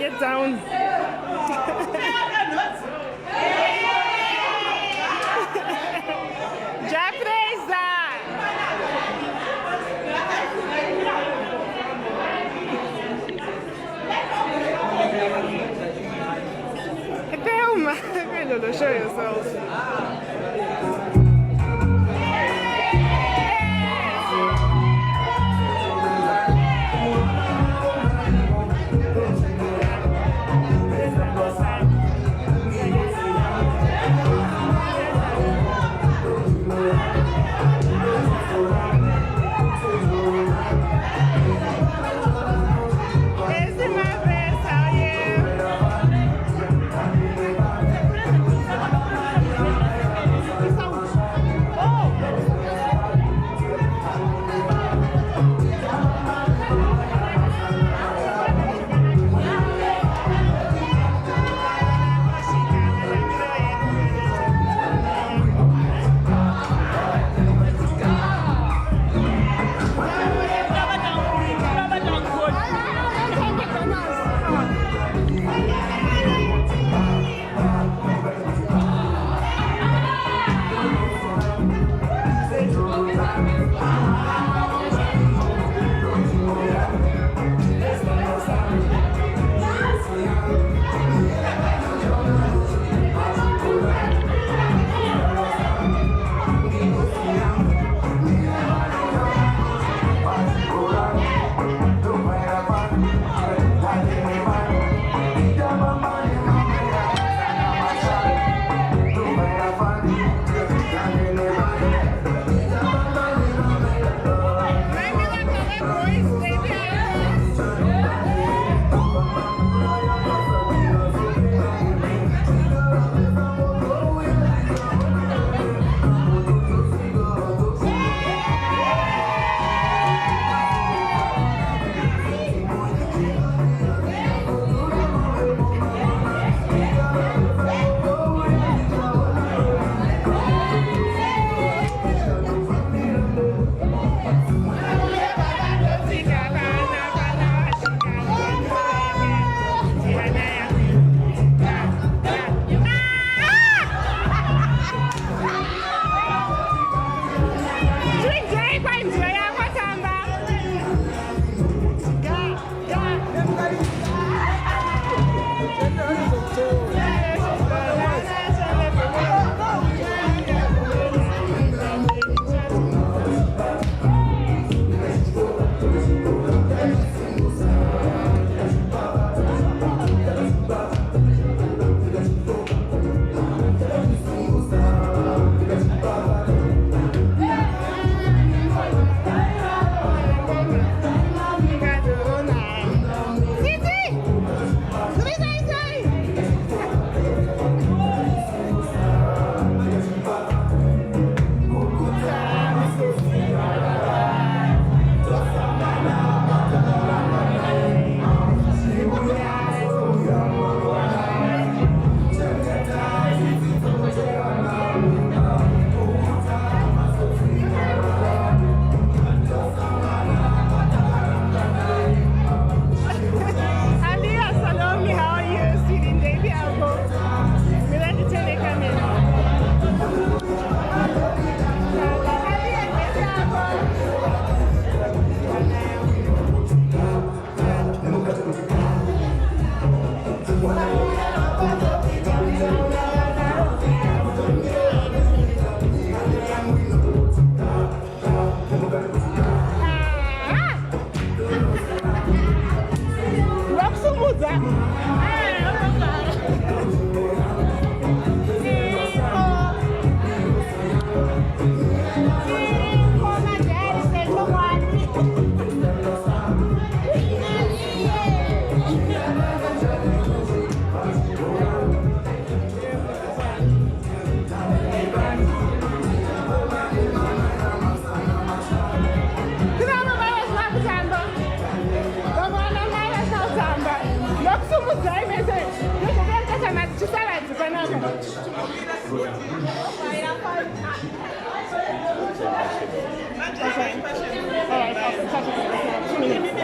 get down. Japresa! Thelma, show yourself.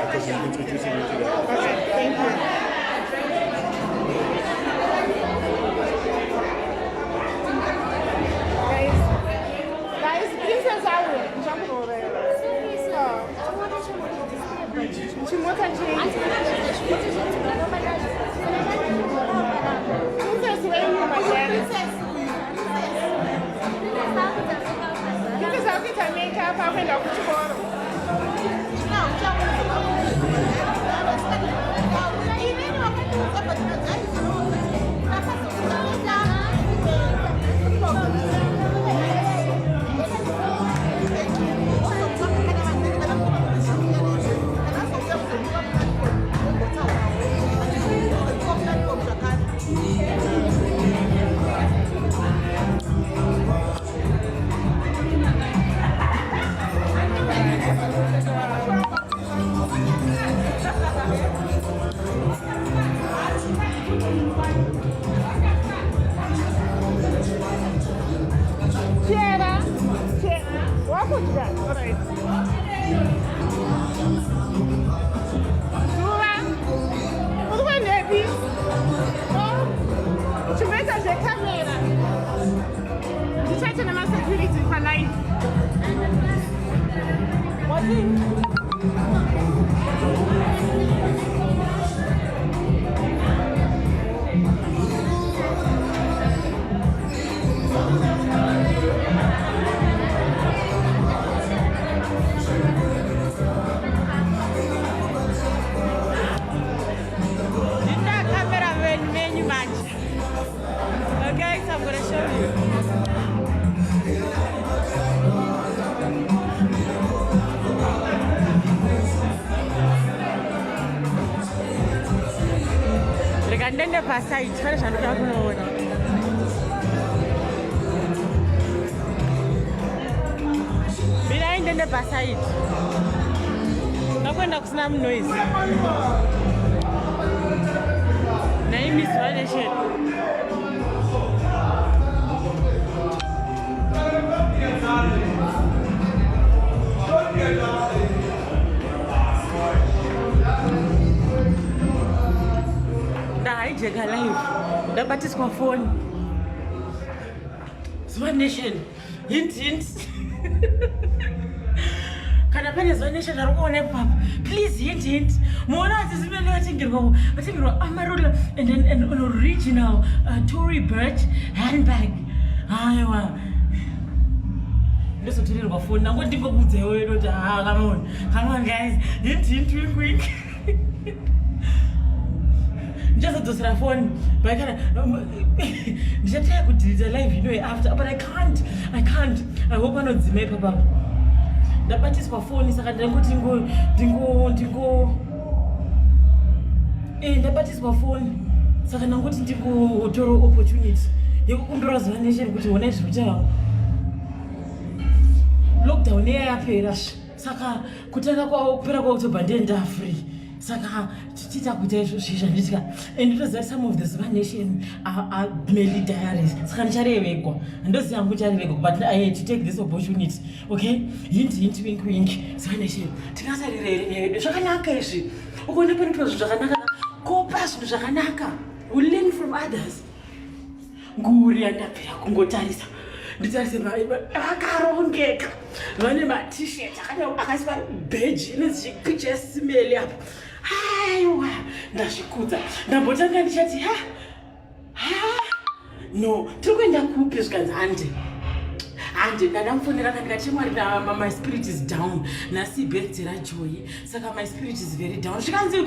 Because I'm introducing you to the. Okay, thank you. ndapenda kuchikoro. Ndende pasai chikare zvandoda kunoona. Mirai ndende pasai. Ndakwenda kusina munoise. Nai Miss Valation. Jega live. Ndabatiswa phone. Zwa Nation. Hint. Kana pane Zwa Nation arikuona papa. Please hint. Muona ati zimene watingirwa amarula and an original Tory Burch handbag. Aiwa. Ndosotirirwa phone. Nango ndingobudze wewe kuti come on guys. Hint quick. Just to the phone, but I can't. Just try to delete the live video after, but I can't. I hope I'm not the papa. The parties for phone is like dingo. The parties for phone. So I'm going to dingo toro opportunity. You can browse the nation which you next return. Lockdown near Perash. Saka kutaka kwa opera kwa utobandenda free. Saka tita kutezo shisha and it was that some of the Zwa Nation are mainly diaries. Saka nicharevekwa ndozi yangu charevekwa, but I had to take this opportunity. Okay, hint wink Zwa Nation tikasarire zvakanaka izvi ukuona panotwa zvakanaka kopa zvinhu zvakanaka. We learn from others. Nguri yandapera kungotarisa nditarise akarongeka vane ma-t-shirt akasipa beji nezvipicture Sis Melly apo. Aiwa ndazvikudza ndambotanga ndichati no tiri kuenda kupi zvikanzi hande ndandamfonera kandikati Mwari my spirit is down nasi birthday raJoy saka my spirit is very down zvikanzi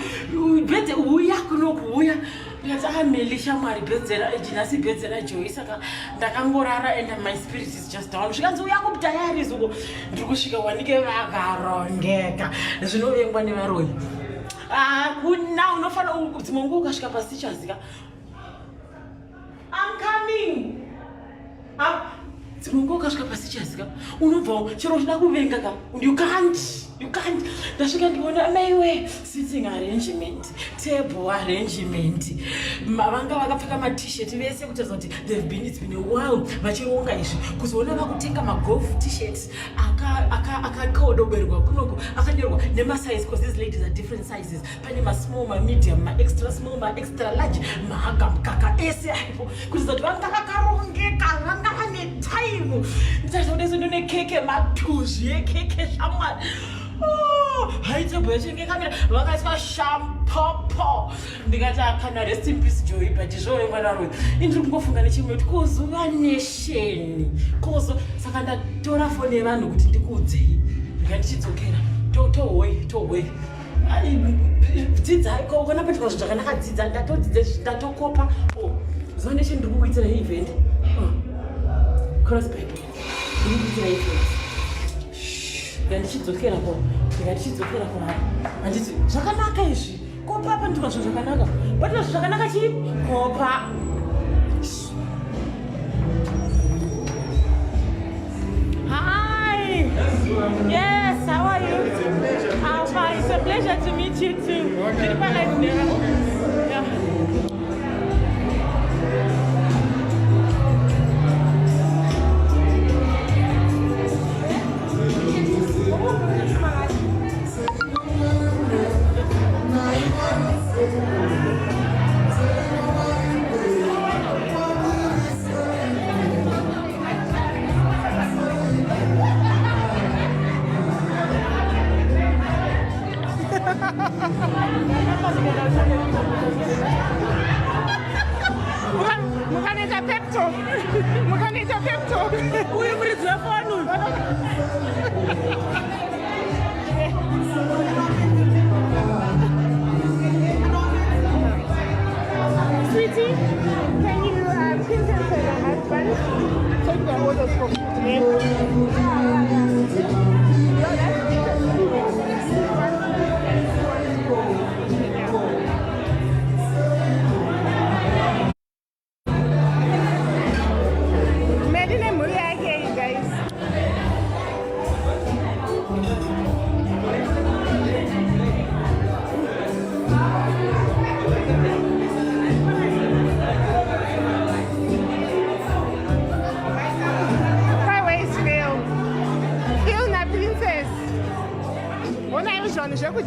birthday uya kunokuuya ndikati Melly shamwari birthday nasi birthday raJoy saka ndakangorara and my spirit is just down zvikanzi uya kubutayaris uko ndiri kusvika wanike vakarongeka zvinovengwa nevaroyi kuna unofanira kuti mongo ukasvika pasitichazika I'm coming Mungu ukasvika pasitichazika unobva chero uchida kuvenga ka you can't ndasvika ndiona maiwe sitting arrangement table arrangement vanga vakapfeka ma-t-shirt vese kutaridza kuti it's been a while vachironga izvi kuzoona vakutenga magolf t-shirts akakodoberwa kunoko akanyorwa nemasize because these ladies are different sizes pane masmall mamedium maextra small maextra large mahagamkaka ese aipo kutaridza kuti vanga vakarongeka vanga vane time nditaridza kuti ndine keke matuzvi ekeke shamwari haitebho yachinge kamira vakaiswa shampopo ndikati akana rest in peace Joy but zvowe mwana royi indiri kungofunga nechimwe kuti kuZwa Nation kozo saka ndatora foni yevanhu kuti ndikuudzei ndichidzokera tohwe dzidza kona patika zvinhu zvakanakadzidza ndatokopa zuva neshe ndiri kukuitira event crossback ndiri kukuitira event ndichidzokerapo handiti zvakanaka izvi kopa pandiwa zvinhu zvakanaka patina zvinhu zvakanaka chii kopa. Hi. Yes, how are you? I'm fine. It's a pleasure to meet you too. Yeah. Mukanita pep talk. Uyu muridzi wefonu. Sweetie, can you please answer your husband? Take the orders from him.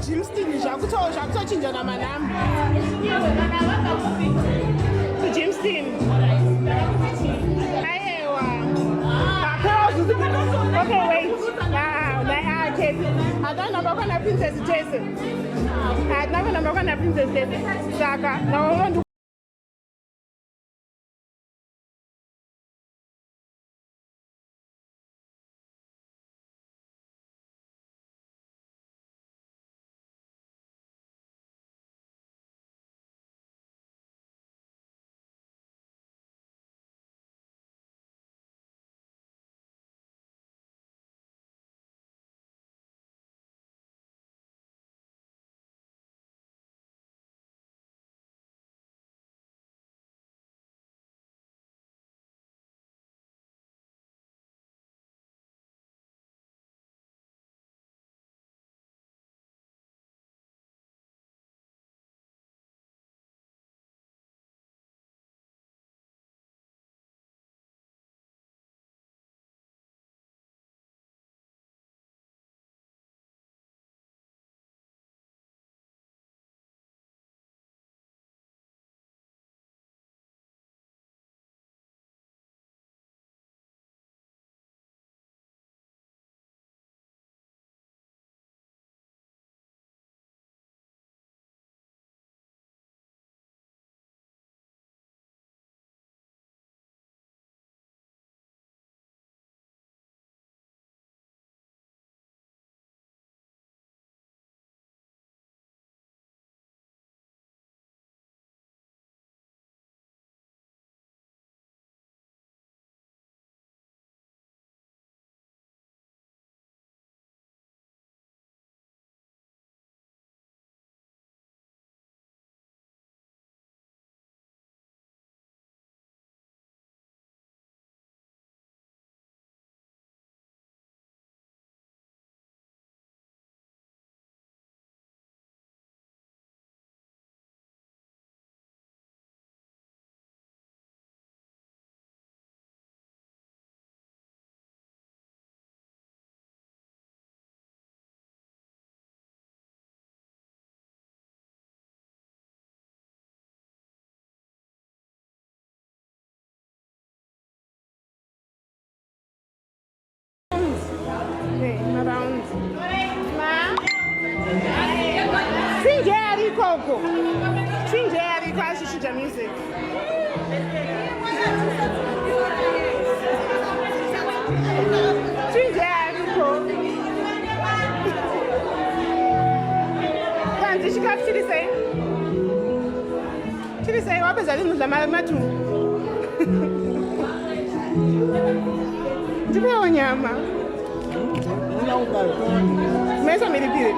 Jimston zvakutochinja namanamba kujimston aiwa okay wait hadanamba kwana princess tese hadinakanamba kwana princess tese saka naondo around. Singeri Coco. Singeri quase chuta music. Singeri Coco. Chili say, what is that? It's the Malamatu. Do you know Yama? Mesa me repeat.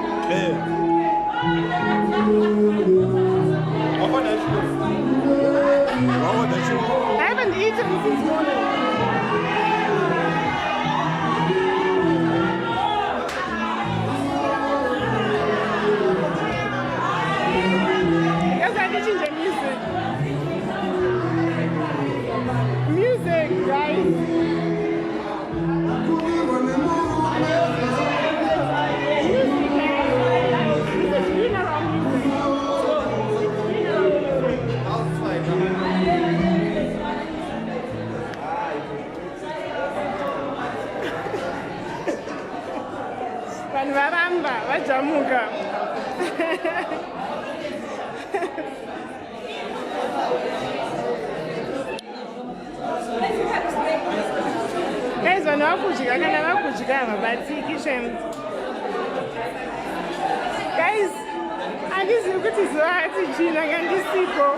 I haven't eaten since morning. Yes, I did change the music. Music, guys. Varamba, vajamuka. Guys, vanavakudya kana vakudya vabatikishe. Guys, handizivi kuti zuva ati jina ngandisipo.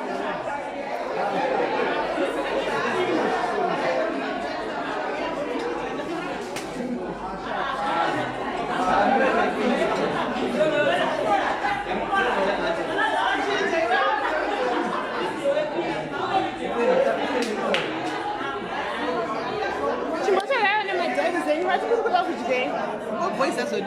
What voice is that?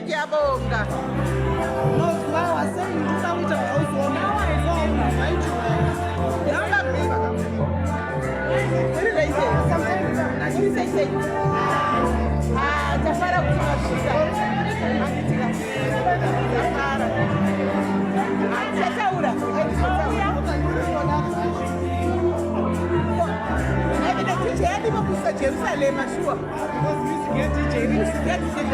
Ngiyabonga. No, I was saying this how it was. Now I know right to Yanga biba. What did I say? Sometimes what did I say? Tafara kushika. Angitika. Tafara. Tataura. Jerusalem, sure. Because music get DJ, music get DJ.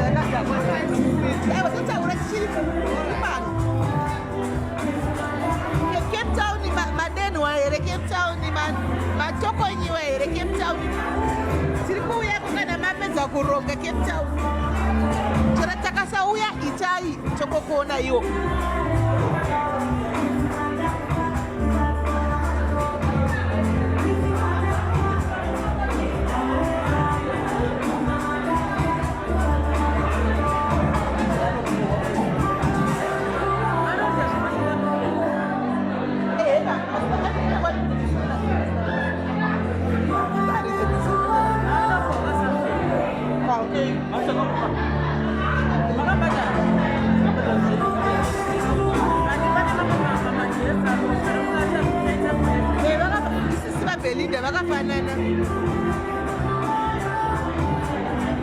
Cape Town ni madeni wa Cape Town ni matoko nyiwa Cape Town. Sirikuya kukana mapenza kuronga Cape Town. Tunataka sauya itai choko kuona hiyo.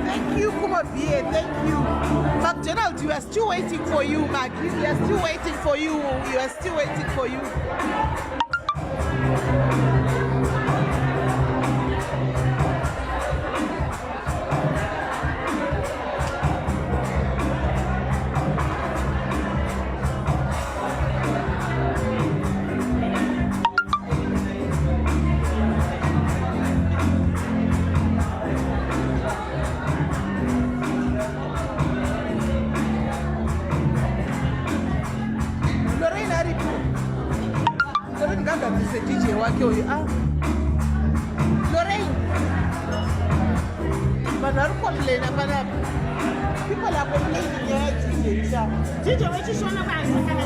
Thank you, Kumabie. Thank you. McDonald's, we are still waiting for you, Mark. We are still waiting for you. We are still waiting for you. Lorraine aripo. Lorraine ganga ndise DJ wake uyu. Lorraine. Vanhu vari complaina panapa. People are complaining nyaya DJ cha. DJ wechishona vanhu kana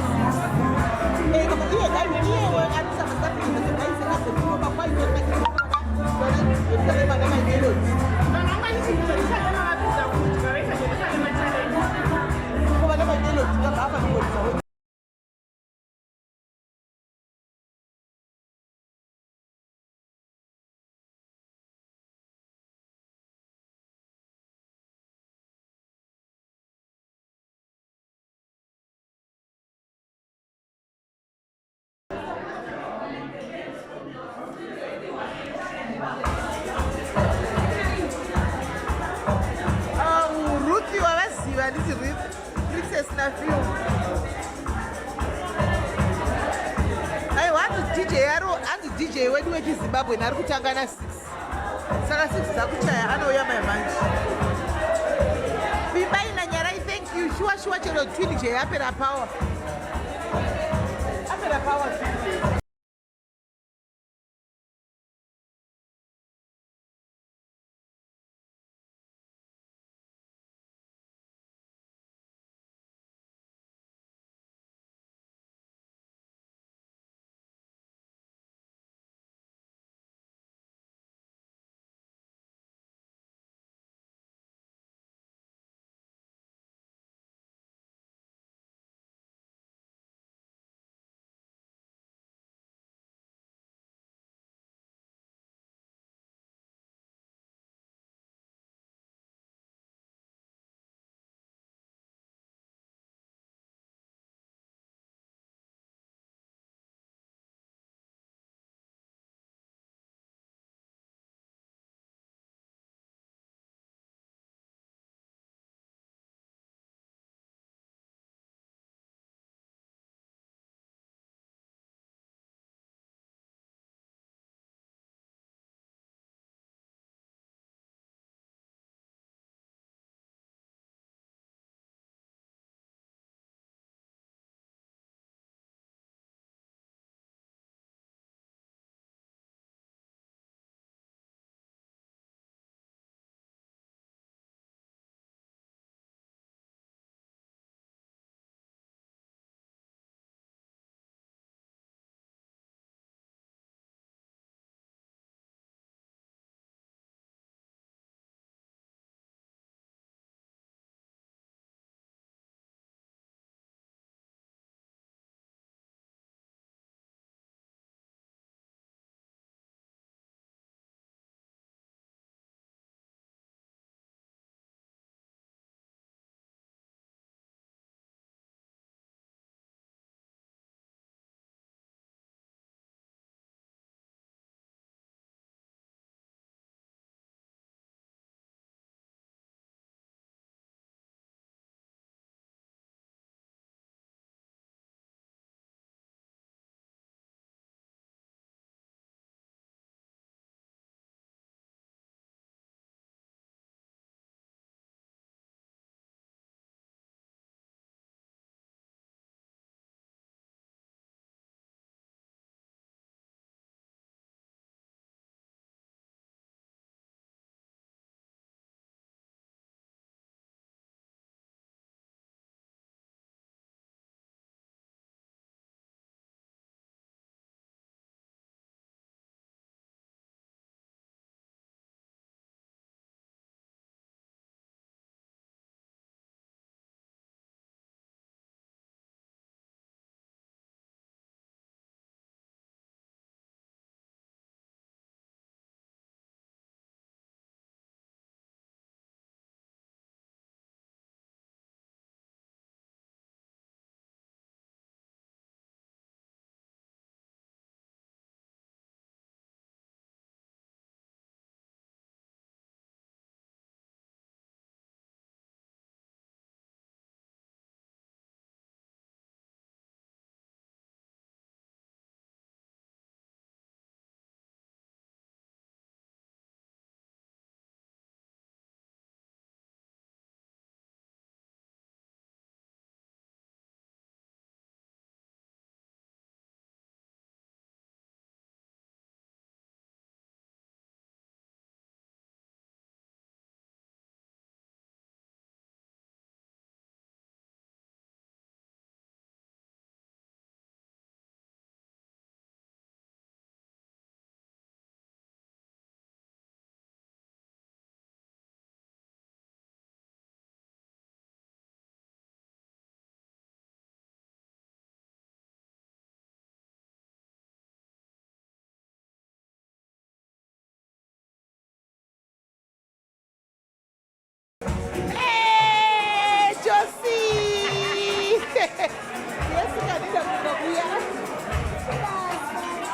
Kama iye gari iye anisa masati ndikaise kaze kuba kwa hiyo Lorraine yosale magama melody. vanongwanisikutorisa kana vapedza kuti vaveka zvekufanya machallenge Kuba na melody kama hapa ni kwa Ruthi wavaziva handiti Princess naFilm. Aiwa hanzi DJ yaro hanzi DJ wedu wechiZimbabwe nari kutanga na 6. Saka 6 dzakuchaya anouya manje. Vimbai nanyara thank you. Shuwa chero twin je yapera power. Apera power.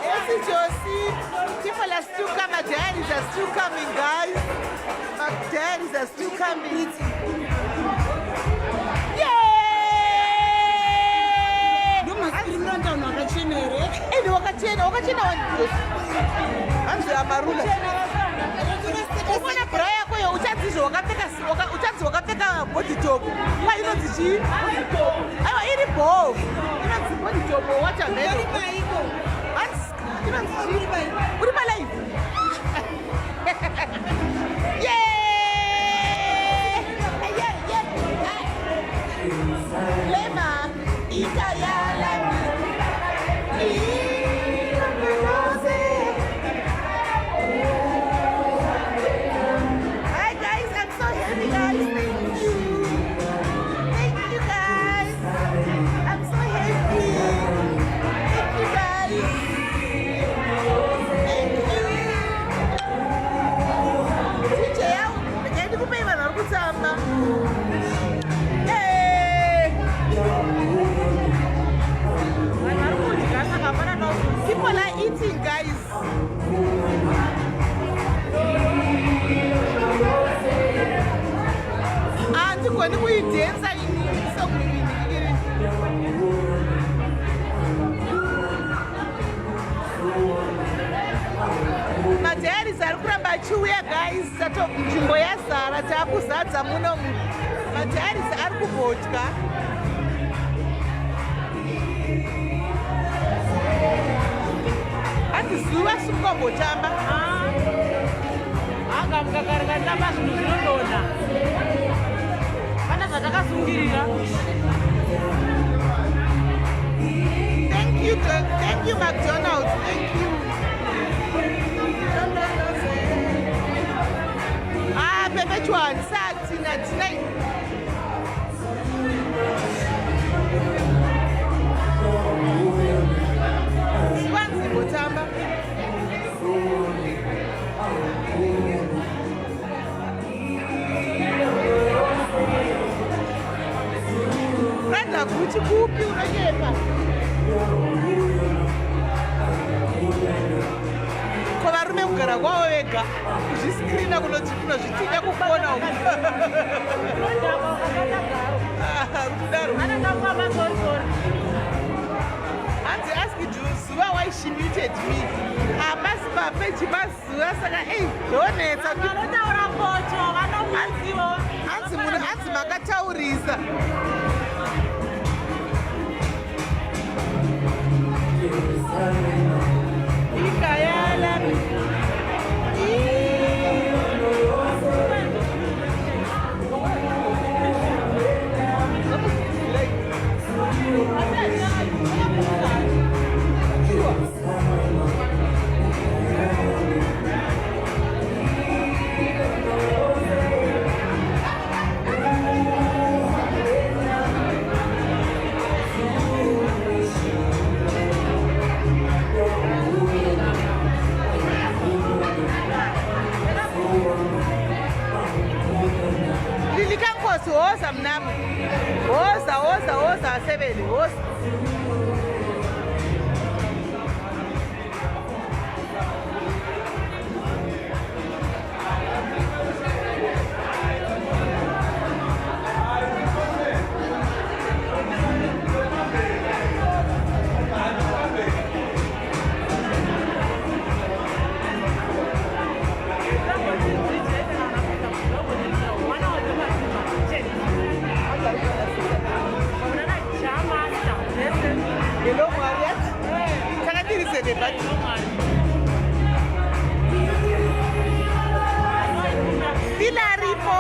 Yes, Josie. People are still coming. My diaries are still coming, guys. My diaries are still coming. Hanzi amarula. Ubona bra yako yo uchadzizwa wakapfeka body top. Why inonzi chi? Aiwa iri ball. Inonzi body top what a man. Hanzi inonzi chi? Uri pa live. Yeah! Lema ikayala. Hi guys, I'm so happy guys. Thank you guys. I'm so happy. Thank you guys. Thank you. DJ yao, ngendi kupe vanhu vari kutamba. People are eating, guys. And when we dance, I need some my dad is a crab chuya, guys. Sato Jimboya Sara, Tapu Sata Muno. My dad is a vodka. Zuva sukombo tamba. Anga mkakarika tamba zvinhu zvinodonha. Pana zvatakasungirira. Thank you McDonald's. Thank you. Perpetual sati na tonight. Swanzi botamba. Randa kuti kupi unonyepa. Ko varume kugara kwavo vega kuzviscreena kunoti kunozvitinda kukuona uku. Kudaro. Hanzi ask Zuva why she muted me. Apasi papeji paZuva saka ndonetsa. Vanotaura poto, vanomazivo. Hanzi makataurisa. Ikayala. Lilikankosi woza mnamo. Woza asebele woza. Hello, Mariat. Can I be the Dila Aripo.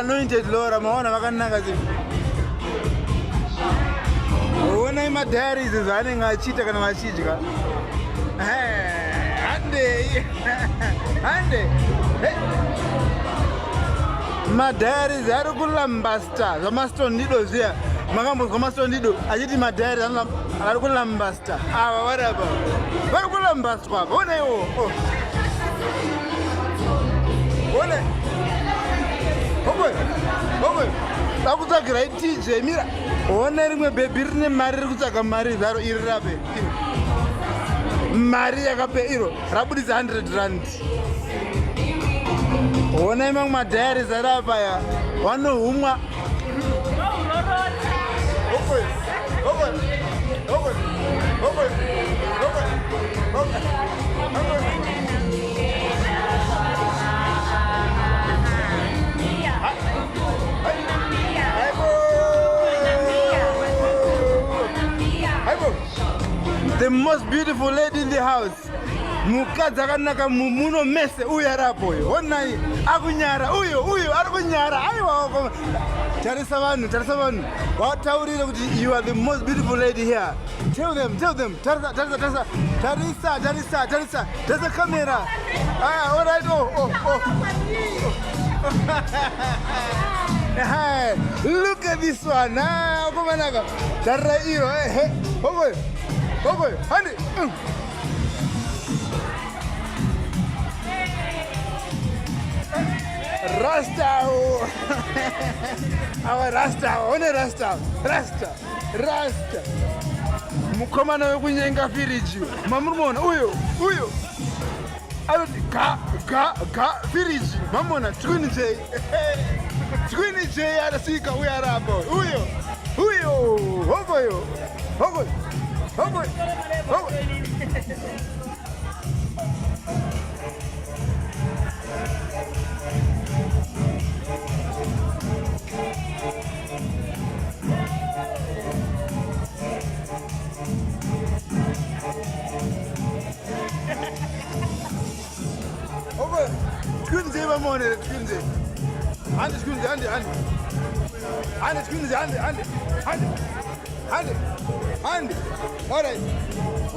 anointed Laura maona vakanaka zi ona imadhayaries zvaanenge achiita kana vachidya hande madhayaries ari kulambasta zvamastondido zviya makambozwa mastondido achiti madhayaries ari kulambasta ava vari apa vari kulambastwa apa ona iwo one dakutsagirai tj mira ona rimwe bhebhi rine mari riri kutsvaga mari zaro iri rape mari yakape iro rabudisa 100 rand ona imamwe madhayaries ari apaya vanohumwa the most beautiful lady in the house mukadzi akanaka muno mese uyu ari apoyo onai akunyara uyu ari kunyara aiwa tarisa vanhu vataurire kuti you are the most beautiful lady here. Tell them tarisa camera all right Hey, look at this one komanaka tarira iro honey Rasta our Rasta one Rasta mukomana wekunyenga firiji mamurumona uyo anoti ga firiji mamona twin J arasika uyo arapa uyo hogoyo Twinze mamone twinze hande twinze hande twinze hande alright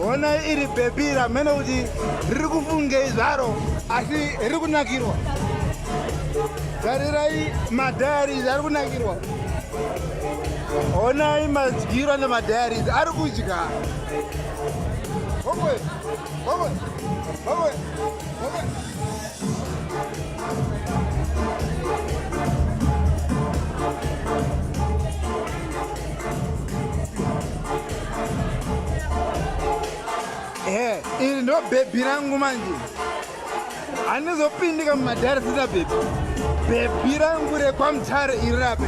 ona iri bebira mena uti riri kufunge izaro asi riri kunakirwa tarirai madhayaries ari kunakirwa ona imadyirwa nemadhayaries ari kudya iri ndo bhebhi rangu manje handizopindika mumadhayaries sina bhebhi rangu rekwamutare iri rape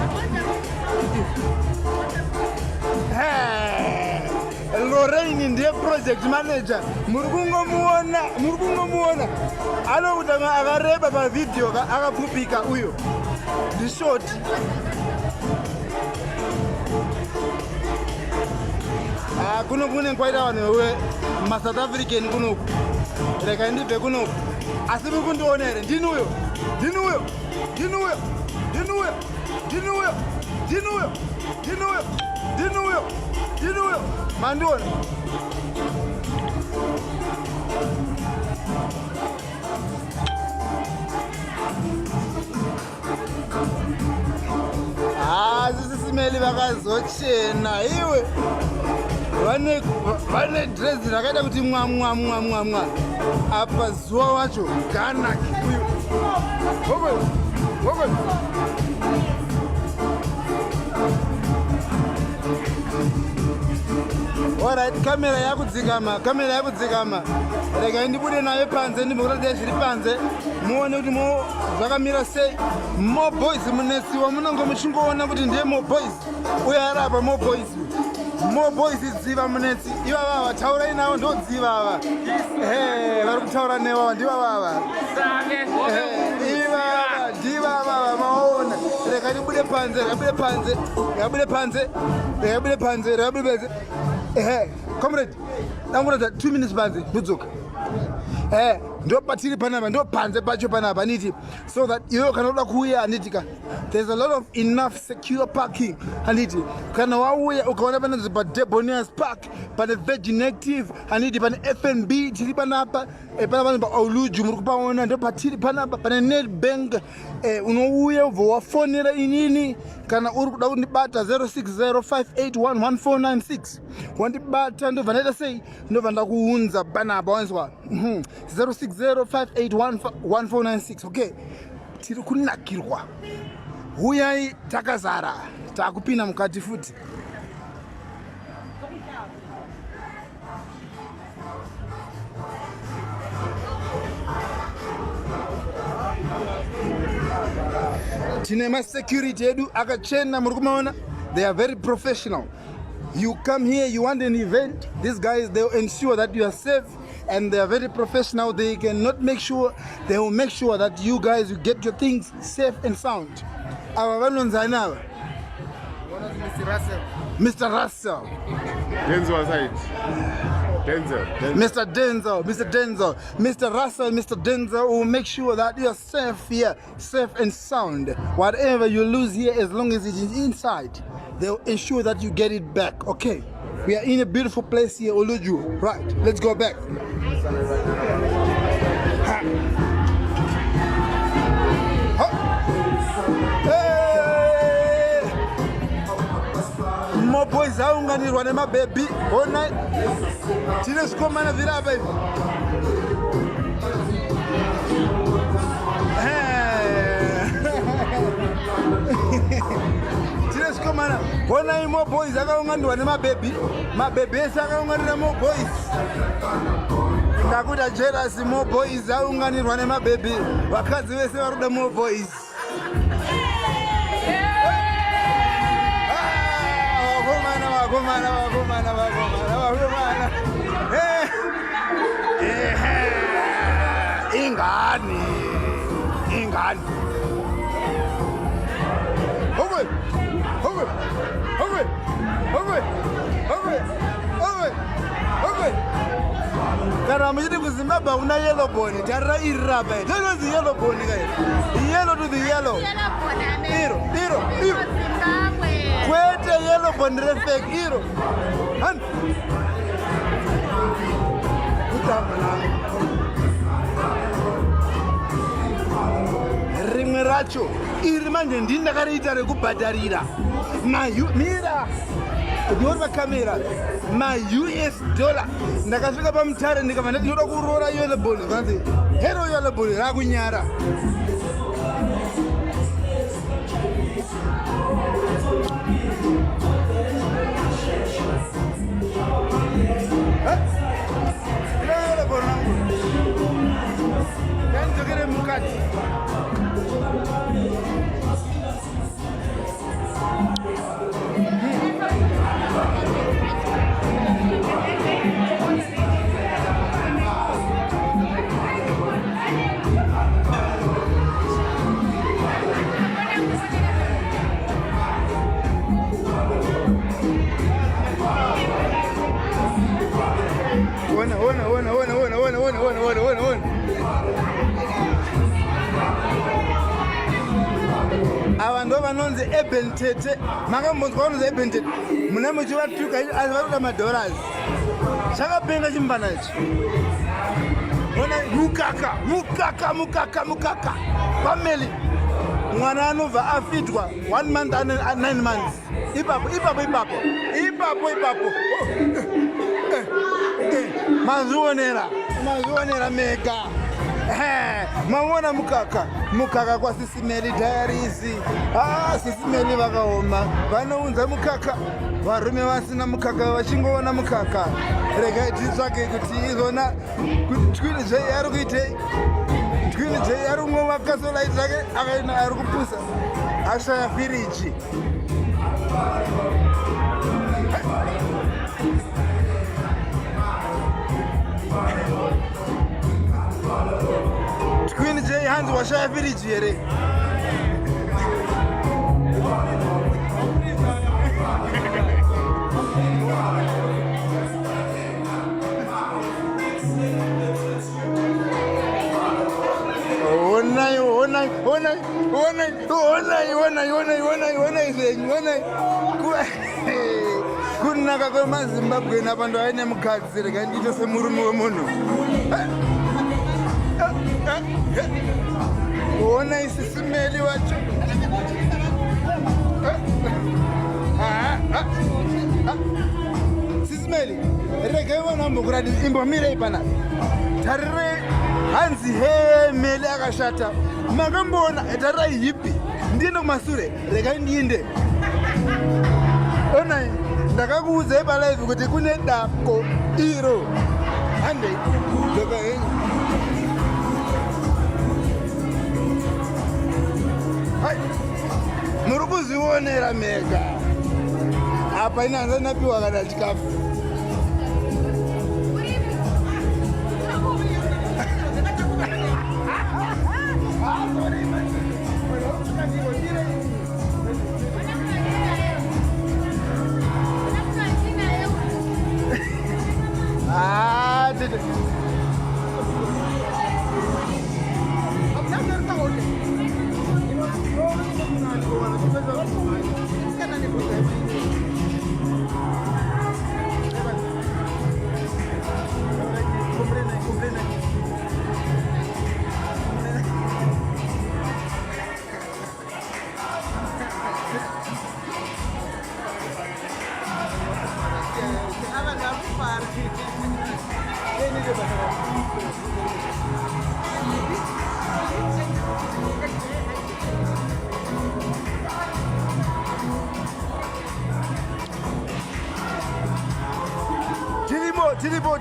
Lorraine ndiye project manager muri kungomuona anokutanga akareba pavidhio akapfupika uyo ndishort kuno kune kwaita vanhu vemasouth african kunoku reka ndibve kunoku asi muri kundiona here ndinuyo mandiona Sis Melly vakazochena iwe vane dress rakaita kuti mwa apa zuva wacho ganaki uyu alright kamera yakudzikama rega ndibude nayo panze ndimbokuratidza zviri panze muone kuti zvakamira sei. More boys munesiwa munonge muchingoona kuti ndiye more boys uyo ari apa more boys dziva munetsi ivava taurai navo ndodziva ava vari kutaura nevava ndivavava ivava ndivavava maona reka ndibude panze comrade danguradza 2 minutes panze ndodzoka ndo patiri panapa ndo panze pacho panapa handiti, so that iwe kana uda kuuya handitika there's a lot of enough secure parking handiti, kana wauya ukaona panonzi paDebonius Park pane Virgin Active handiti pane FNB tiri panapa pana pauluju muri kupaona ndo patiri panapa pane Nedbank unouya ubva wafonera inini kana uri kuda kundibata 0605811496 wandibata ndobva ndaita sei ndobva ndakuunza panapa wanzwa 0605811496 okay tiri kunakirwa huyai takazara takupinda mukati futi tine masecurity edu akachena muri kumaona, they are very professional. You come here, you want an event, these guys, they'll ensure that you are safe and they are very professional. They cannot make sure, they will make sure that you guys you get your things safe and sound. Our Vanonzana, Mr. Russell. Denzel side. Mr. Russell, Mr. Denzel will make sure that you are safe here, safe and sound. Whatever you lose here, as long as it is inside, they'll ensure that you get it back. Okay, we are in a beautiful place here, Oluju. Right, let's go back. More boys are going to run my baby all night. Tines come and vira baby. Tines come and all night more boys are going to run my baby. My baby is going to run more boys. Nakuda jealous more boys are going to run my baby. Wakazi wese waruda more boys. Ingani. Kana mujiti kuZimbabwe una yellow bone, tara iraba. Don't the yellow bone guys. Yellow to the yellow. Iro. Kwete yellow bone refek iro. Han. Rimwe racho iri manje ndindakariita rekubhadharira mira ndiona kamera ma-US dollar ndakasvika pamutare ndikabva ndinoda kuroora yellow bone kanzi hero yellow bone rakunyara ndandizokere mukati ava ndo vanonzi ebentete makambonzwa vanonzi ebentete mune muchivatuka asi varoda madhollars chakapenga chimbana ichi ona mukaka family mwana anobva afitwa 1 month and 9 months ipapo mazvionera mega mamona mukaka kwa Sis Melly diaries. Sis Melly vakaoma vanounza mukaka, varume vasina mukaka vachingoona mukaka. Regai titsvake kuti izona twini zvei ari kuitei, twini zvei ari kungova kasolaiti zvake akaina ari kupusa ashaya firiji. Queen J hands washaya firiji here. Iona izvenyu, kunaka kwemazimbabwe navanhu vaine mukadzi rega ndiite semurume wemunhu. Kuona Sis Melly wacho. Sis Melly, rega ivona mbokuradi imbomirei pana. Tarire hanzi he Melly akashata. Makamboona tarirai hipi. Ndiende kumasure, rega ndiende. Onai, ndakakuudza palive kuti kune dako iro. Hande, ndoka henyu. Hai, muri kuzvionera mega. Apa inanza napiwa kana chikafu.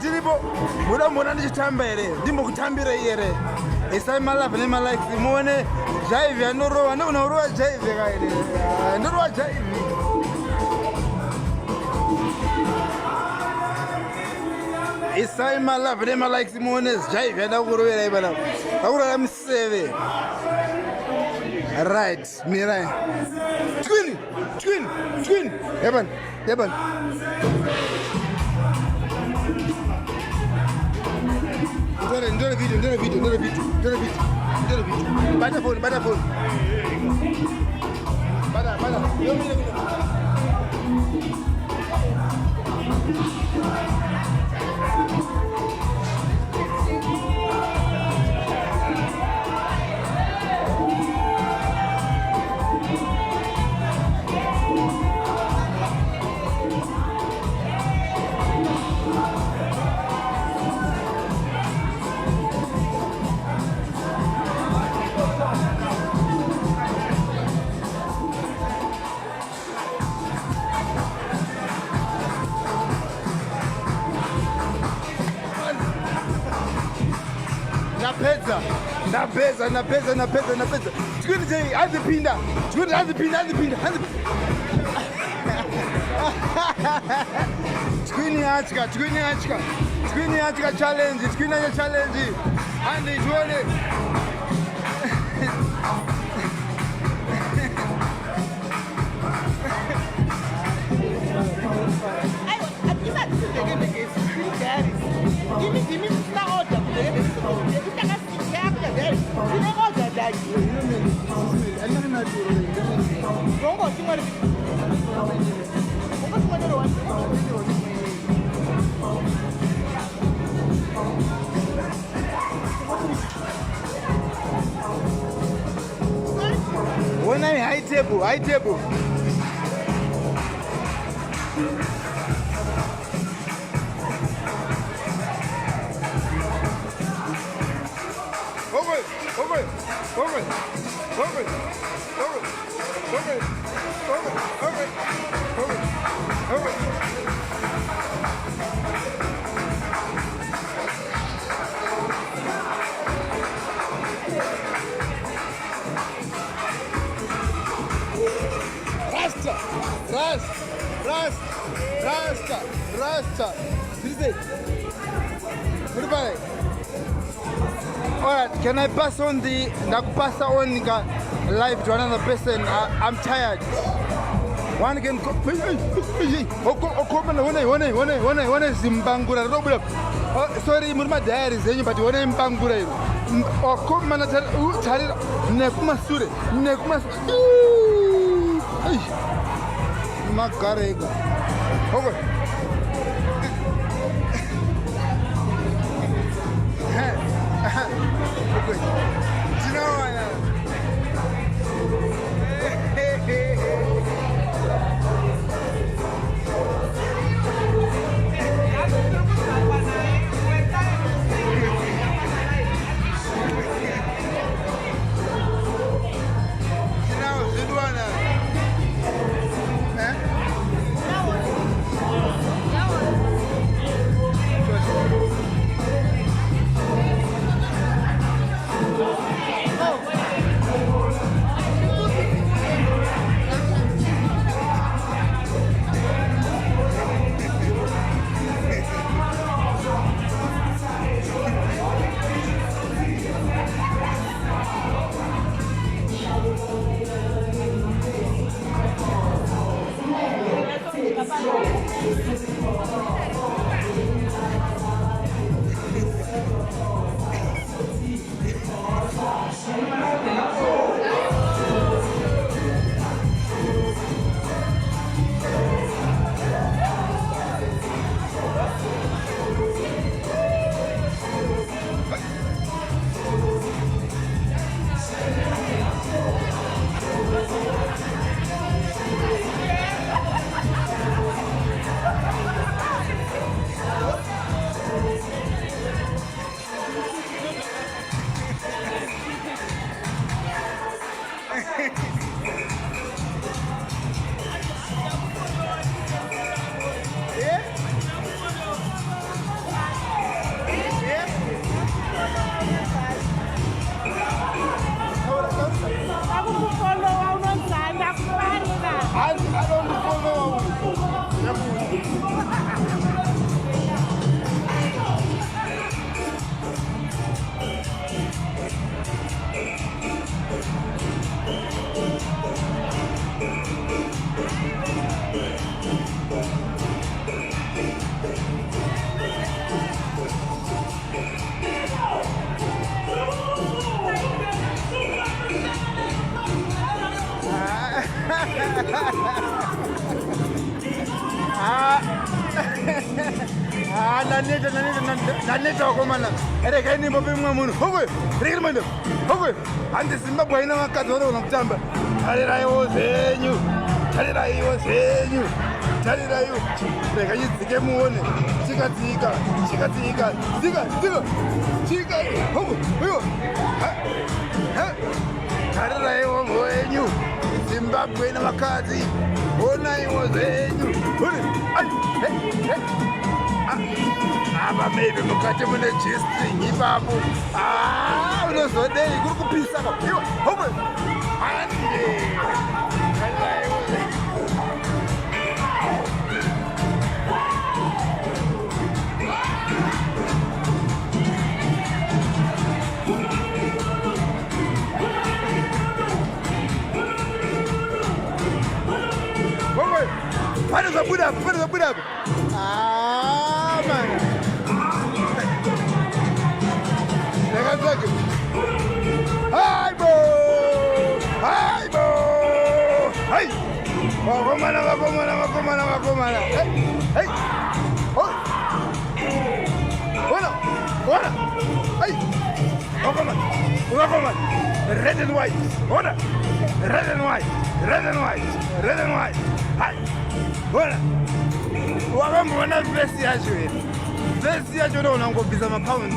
Tiribo, muda ndichitamba here, ndimbokutambira here. Isai malove nemalikes, muone jive anorowa, unoruwa jive kaire. Ndorowa jive. Isai malove nemalikes, muone jive anakurovera ibana. Akurara museve. Right, mirai. Twin. Yaban. Don't a video. Bada phone. Napeza. Twini je, azipinda. Twini achika challenge. Andi tuone. Give me the order. When I high table. Rasta. Goodbye. Alright, can I pass on live to another person? I'm tired. One can sorry, Murma diary is but one in Bangura. Or come, karega. Okay. Okay. Do you know what? Naneta wakomana rekaini mbope mwa munhu hokwe rekeni mando hokwe handi Zimbabwe haina vakadzi vanogona kutamba tariraiwo zenyu tariraiwo zenyu tariraiwo rekachidzike muone chikadzika chikadzika dzika dzika chika hokwe iwo tariraiwo mwenyu Zimbabwe ina vakadzi onaiwo zenyu apa maybe mukati mune G-string ipapo unozodei kuri kupisa iwe homwe hande homwe pane zvabuda apa mana Nagazaki. Hi bo! Hi bo! Hey! Wakomana. Hey! Hey! Oh! Ora! Hey! Wakomana. Red and white. Ora! Red and white. Hi! Ora! Wakomana vesti yacho ndio ngobisa mapound.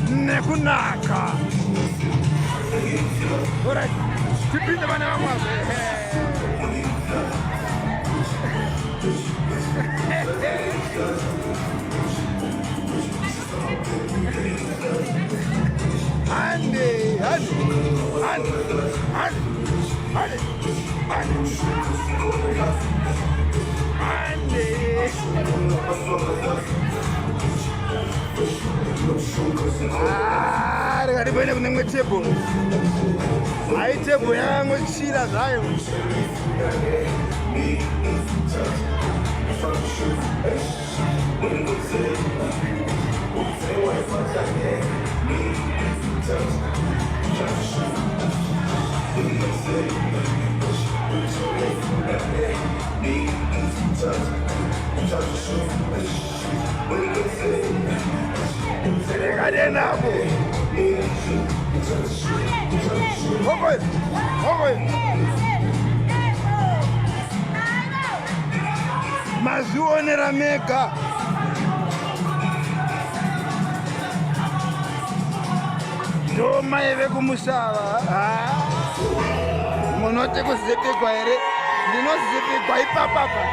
Nekunaka. Alright. Tipinde bana wangu. Ande. Rekati boine kune table. Hai table yangochira zvayo. Regadenabo. Oi. Mazuonera mega. Ndoma yeve kumusava. Munote kuzepekwa here. Ndinozepekwa ipapapa.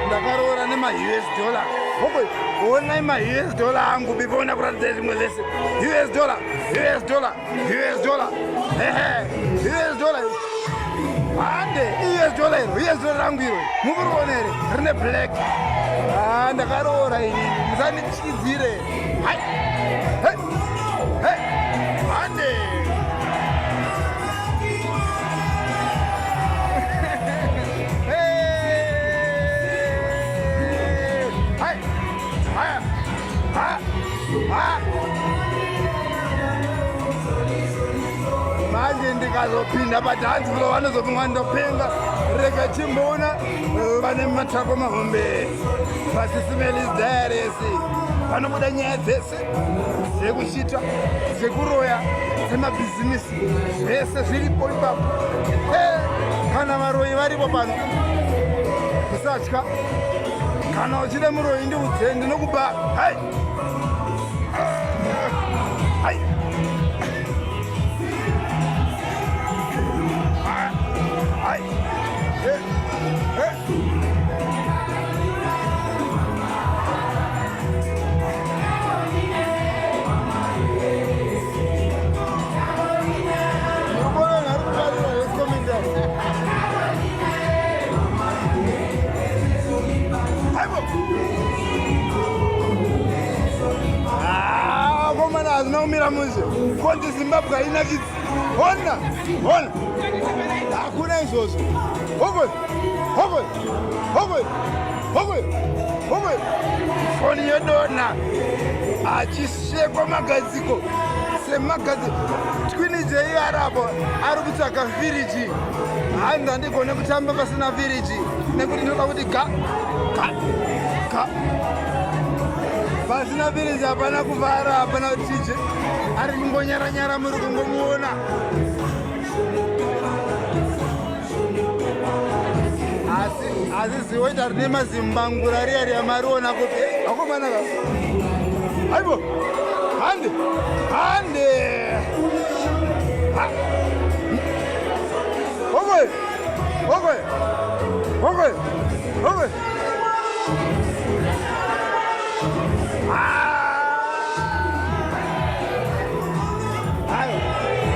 Ndakaroora nema-US dollar. Ona ima-US dollar angu before kuratidza zvimwe zvese. US dollar. US dollar. Hande US dollar iro. US dollar rangu iro. Mukuriona here. Rine black. Ndakaroora ini. Musandichidzire. Hai. Hande. Manje ndikazopinda padhanzi flo vanozopinwa ndopenga rega chimboona vane matako mahombe paSis Melly's diaries panobuda nyaya dzese dzekushita dzekuroya dzemabhizinisi zvese zviripo ipapo. Kana varoyi varipo pano musatya. Kana uchida muroyi ndiudze ndinokupa. Hai. Naumira muzi konti Zimbabwe hainakidzi. Ona hakuna izvozvo. Foni yodona achishekwa magadziko semagadziko. Twini jei arapo ari kutsvaka firiji. Hanzi handigone kutamba pasina firiji nekuti ndinoda kuti ga pasina firiji hapana kuvara, hapana kutije. Ari kungonyara muri kungomuona. Asi ziwoita rine mazimbangura riya riya mariona kuti akomana ka. Aibo. Hande. Ogwe.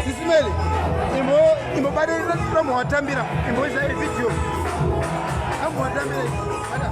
Sis Melly, imbo bade promo watambira, imbo isa video. Ambo watambira. Ada.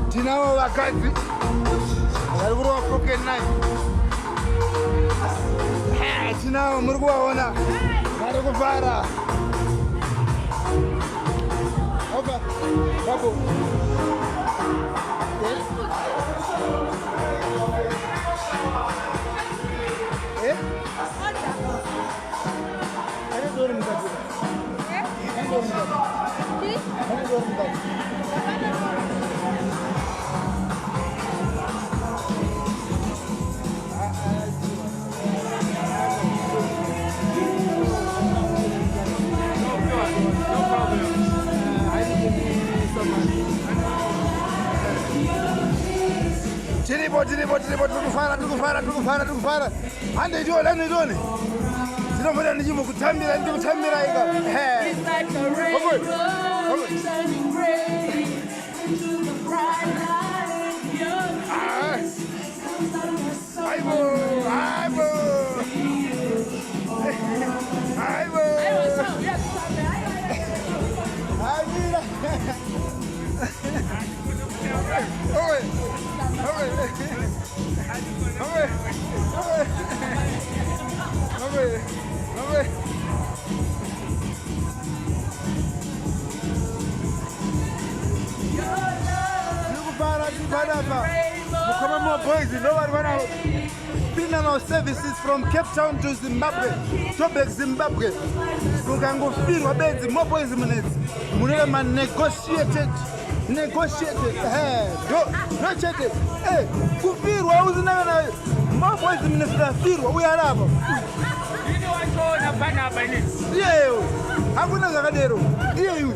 Tinavo vakadzi vari kurova pocket knife. Tinavo muri kuvaona vari kuvhara. Opa, babo. Tukufara. Hande idone. Zinombona ndichimbo kutambira ika. It's like a rainbow shining bright into the bright light. Come on, boys, nobody wanna funeral services from Cape Town to Zimbabwe, Joburg, Zimbabwe. Kukangofirwa bedzi more boys minutes. Munenge man negotiated. No chete. Kufirwa uzina na more boys minutes kafirwa uyarapa. Yini wachona pana bani. Yeo. Hakuna zakadero. Yeo.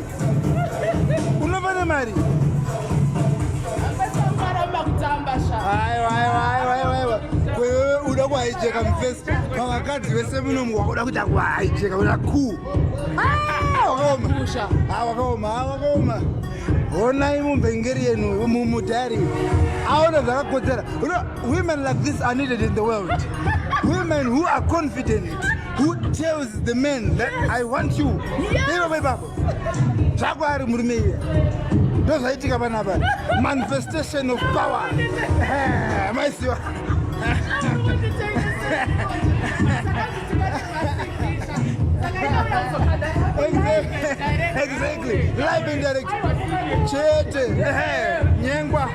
Unafanya mali. Aiwa. Wewe unakuwa haicheka mfesi. Kwa wakati wese munomu wakoda kuta kwa haicheka. Unaku. Wakoma. Ona imu mbengeri yenu. Mumutari. Aona zakakodzera. Women like this are needed in the world. Women who are confident. Who tells the men that I want you. Jaguar murume. Those are it manifestation of power. Exactly. Live and direct. Chete. Nyengwa.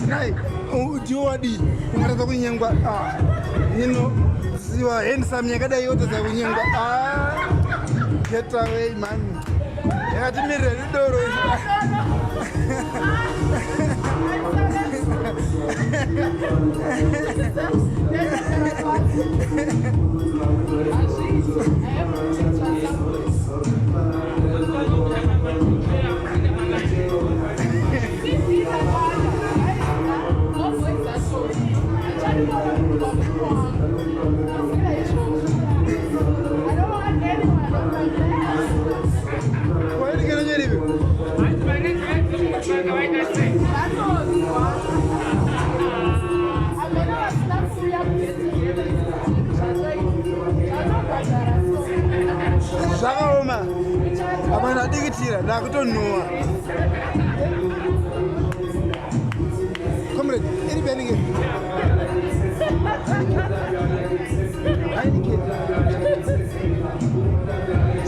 Nai. Ujiwadi. Unataka kunyengwa. Siwa handsome nyakada yote za kunyengwa. Get away, man. I got me ready Zakaoma. Abana digitira ndakutonnoa. Comrade, iri benige. Ainike.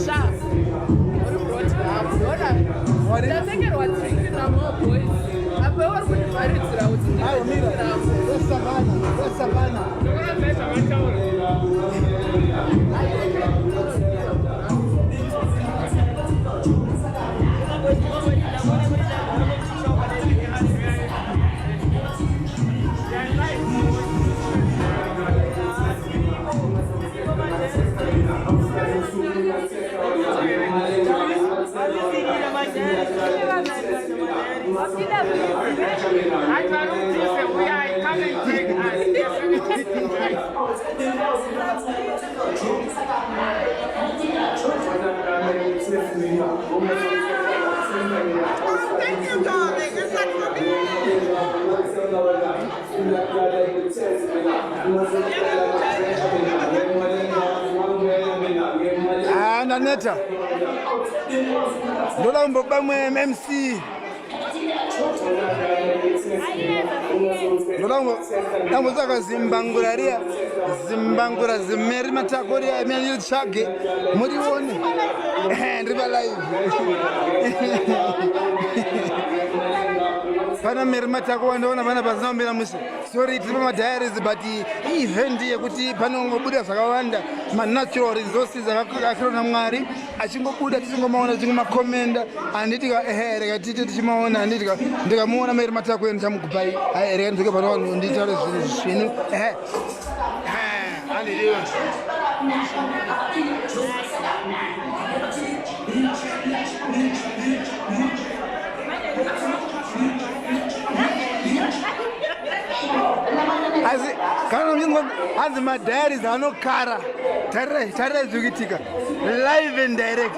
Sha. What is it? What drinking no more boys. I'm over with Farid out. Ayo mira. West Savannah. Oh, thank you, darling. It's like for me. Naneta. Ndola mboba mwe MC. Ndola saka zimbanguraria. Zimbangura zimeri matakoria emeni chage. Muri wone. Ndriba live. Pana meri matako ndaona pana pasina mera musi. Sorry tiri ma diaries but event yekuti panongobuda zvakawanda ma natural resources akakira naMwari achingobuda tisingomaona tingomakomenda anditika rega tite tichimaona anditika ndikamuona meri matako enu chamukupai rega ndike pano nditaure zvinhu zvinu andidiwa As my dad is no kara. Tare zugitika. Live and direct.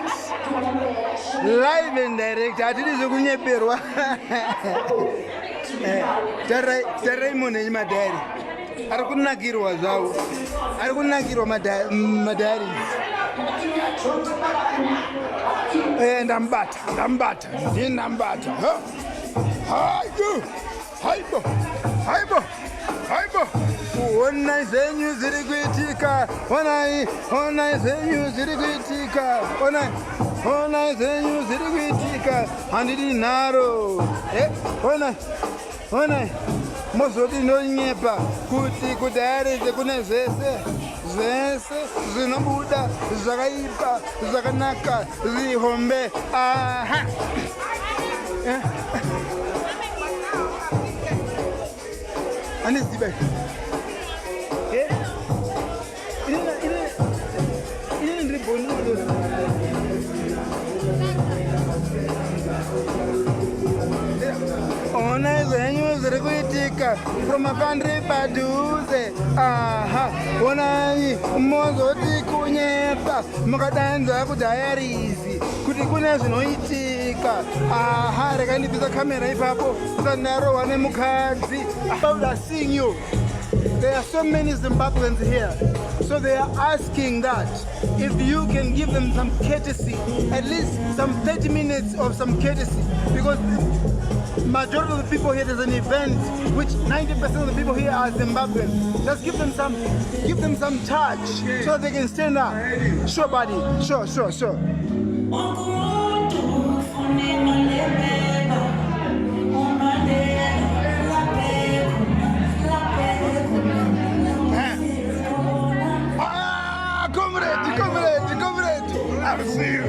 Live and direct. Atili zugunye perwa. Tare mone my daddy. Arikunakirwa zvawo. Arikunakirwa madari. Ndambata. Haibo. Ona zenyu ziri kuitika. Ona zenyu ziri kuitika. Handidi naro. Ona. Mozoti ndonyepa kuti kudare kune zvese zvinobuda zvakaipa zvakanaka zvihombe. Aha. Anizibai. Ona zenyu ziri kuitika from apandri padhuze. Aha, onai mozoti kunyepa mukadanza kudhayarizi kuti kune zvinoitika. Aha, rega ndipisa kamera ipapo sanarohwa nemukadzi. I'm seeing you. There are so many Zimbabweans here, so they are asking that if you can give them some courtesy, at least some 30 minutes of some courtesy, because majority of the people here, there's an event which 90% of the people here are Zimbabweans. Just give them some touch so they can stand up. Sure, buddy. Sure. Comrade. I'll see you.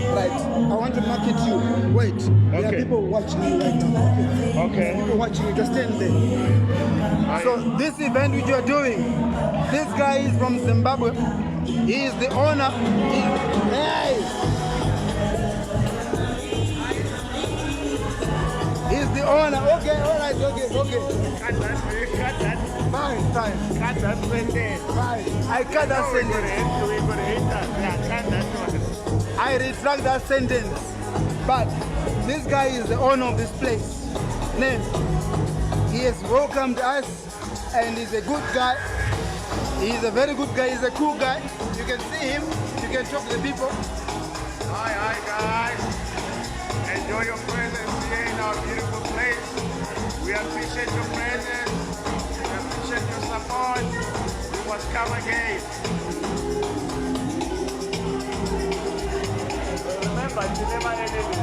Right. I want to market you. Wait. There are people watching you right now. Okay. People watching you. Just stand there. So this event which you are doing, this guy is from Zimbabwe. He is the owner. He's the owner. Okay. All right. Okay. Cut that. Fine. Cut that sentence. Fine. I cut that sentence. I retract that sentence. But this guy is the owner of this place. Name. He has welcomed us and he's a good guy. He's a very good guy. He's a cool guy. You can see him. You can talk to the people. Hi guys. Enjoy your presence here in our beautiful place. We appreciate your presence. We appreciate your support. You must come again. Remember, you never ended it.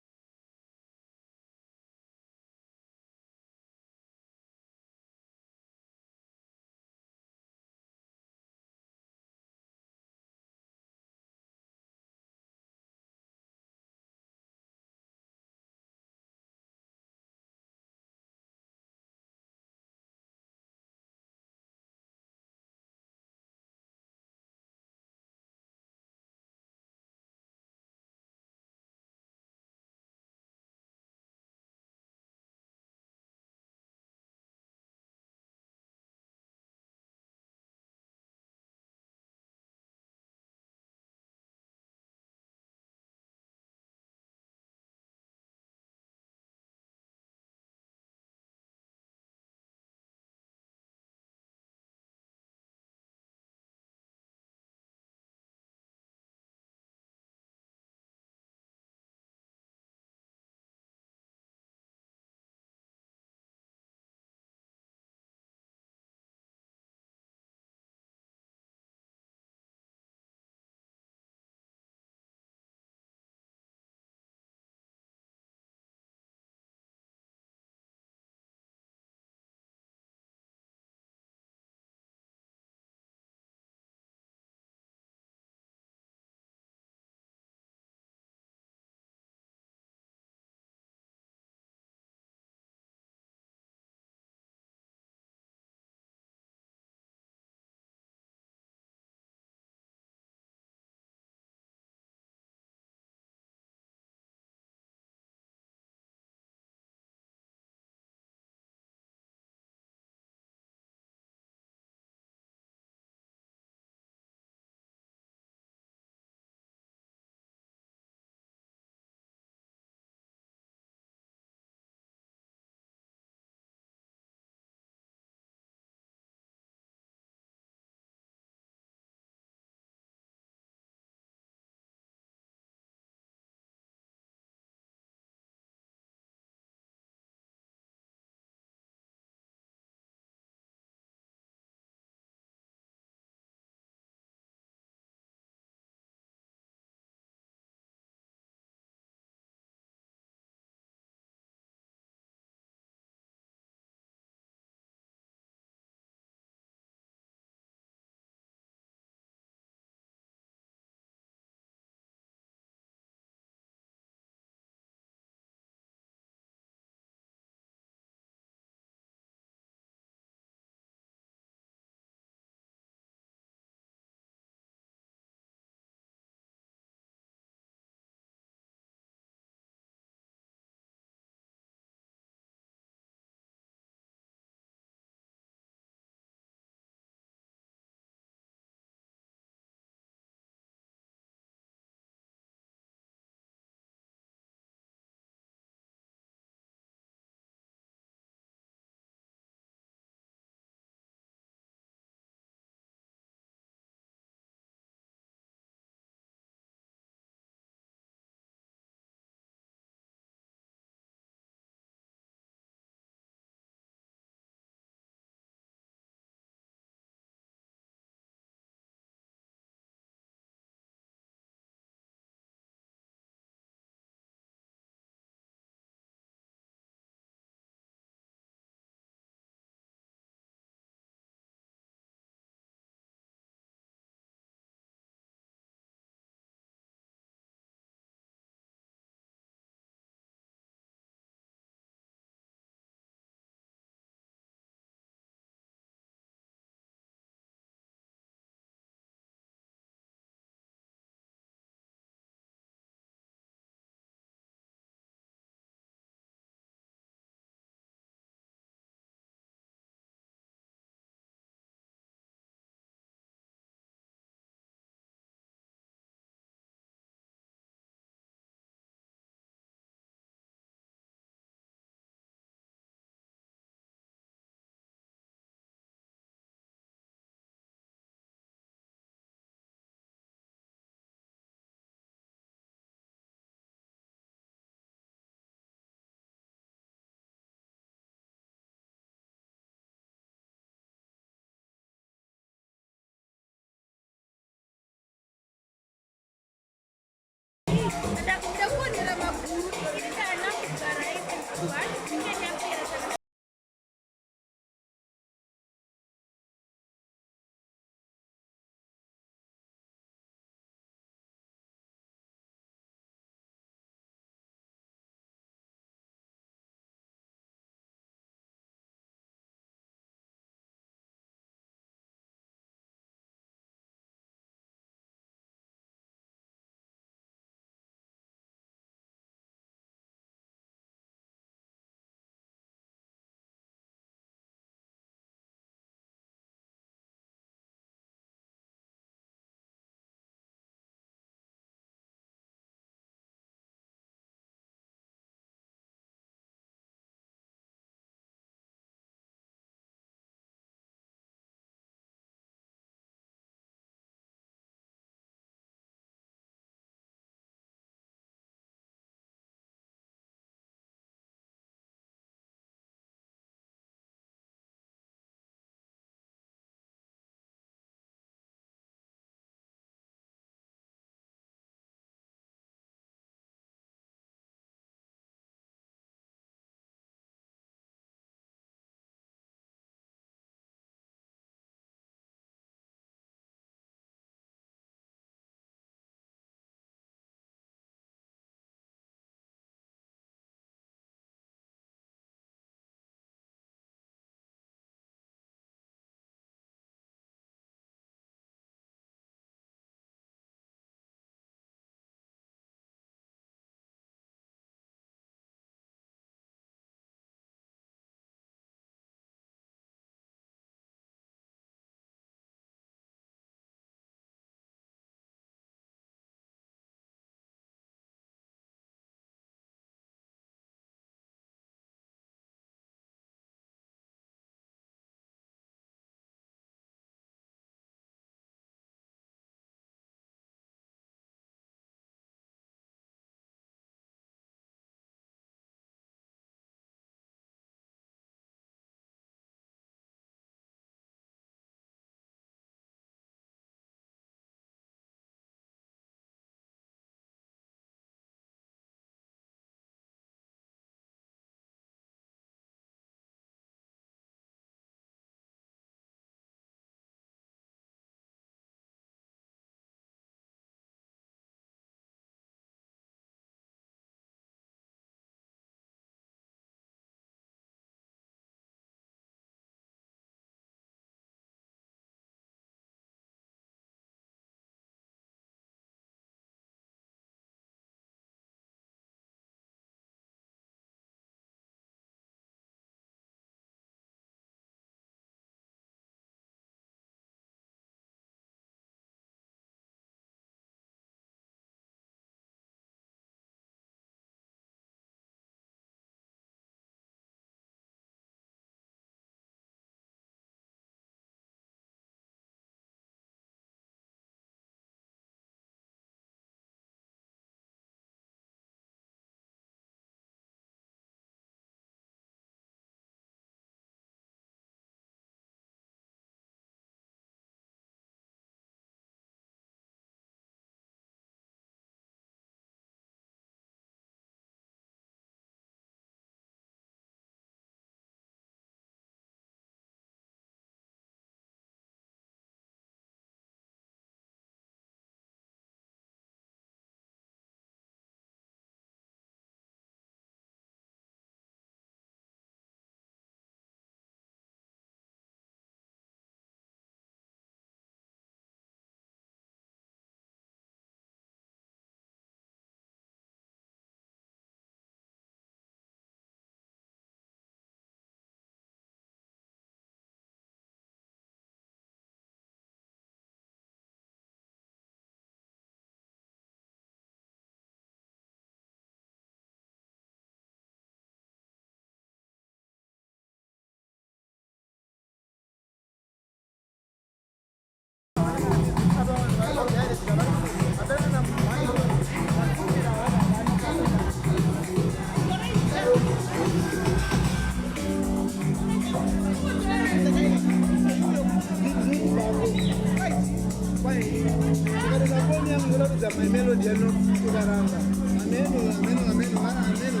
ndinoratidza my melody anotikaranga ameno mara ameno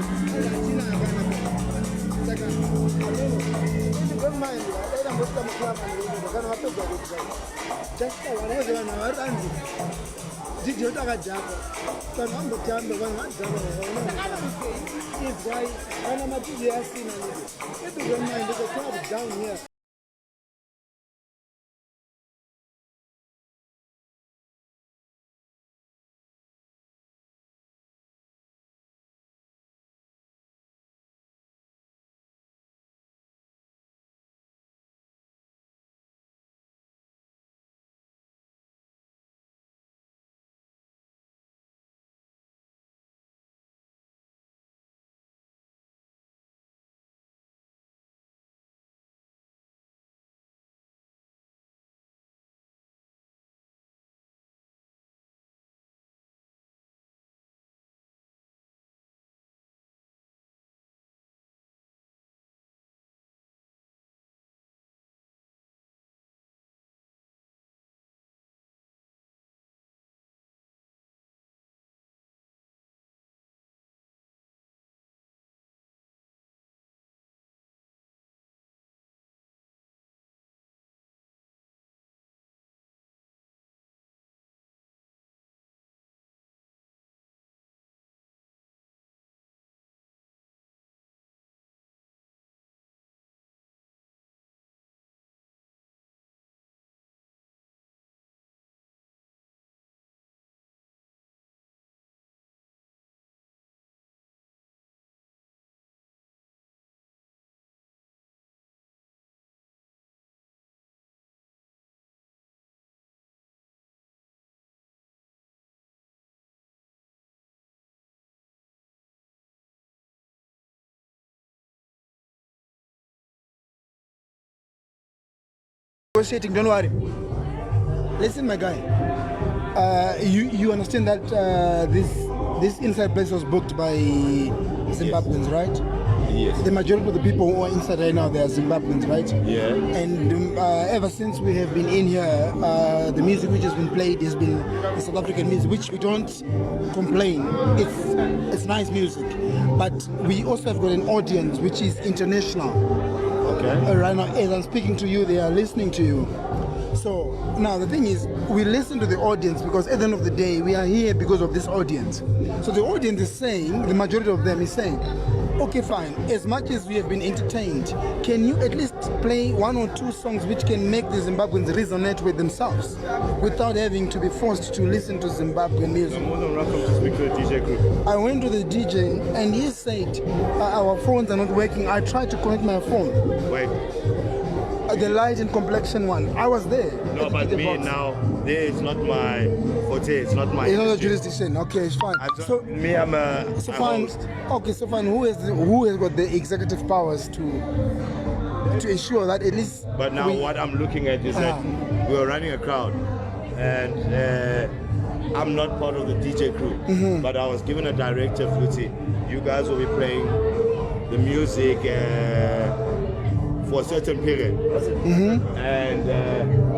achina akanaka saka ameno don't mind adaira mbosita muklama kana vapedza kuti chasita vanenge vanhu havaranzi DJ utakajapa vanhu vambotamba vanhu vadzama izwai kana madj asina maybe don't mind the crowd down here. Negotiating, don't worry. Listen, my guy. You understand that this inside place was booked by Zimbabweans, right? Yes. The majority of the people who are inside right now, they are Zimbabweans, right? Yeah. And ever since we have been in here, the music which has been played has been the South African music, which we don't complain. It's nice music, but we also have got an audience which is international. Okay. Right now, as I'm speaking to you, they are listening to you. So now the thing is, we listen to the audience because at the end of the day, we are here because of this audience. So the audience is saying, the majority of them is saying, okay, fine, as much as we have been entertained, can you at least play one or two songs which can make the Zimbabweans resonate with themselves without having to be forced to listen to Zimbabwean music? You're more than welcome to speak to the DJ group. I went to the DJ and he said, our phones are not working. I tried to connect my phone. Wait. The light and complexion one. I was there. No, but me box. Now, there is not my forte. It's not my. It's not a jurisdiction. Okay, it's fine. So me, I'm a. So fine. Host. Okay, so fine. Who has got the executive powers to ensure that at least? But now what I'm looking at is that we are running a crowd, and I'm not part of the DJ crew. But I was given a directive, Futi. You guys will be playing the music. For a certain period, and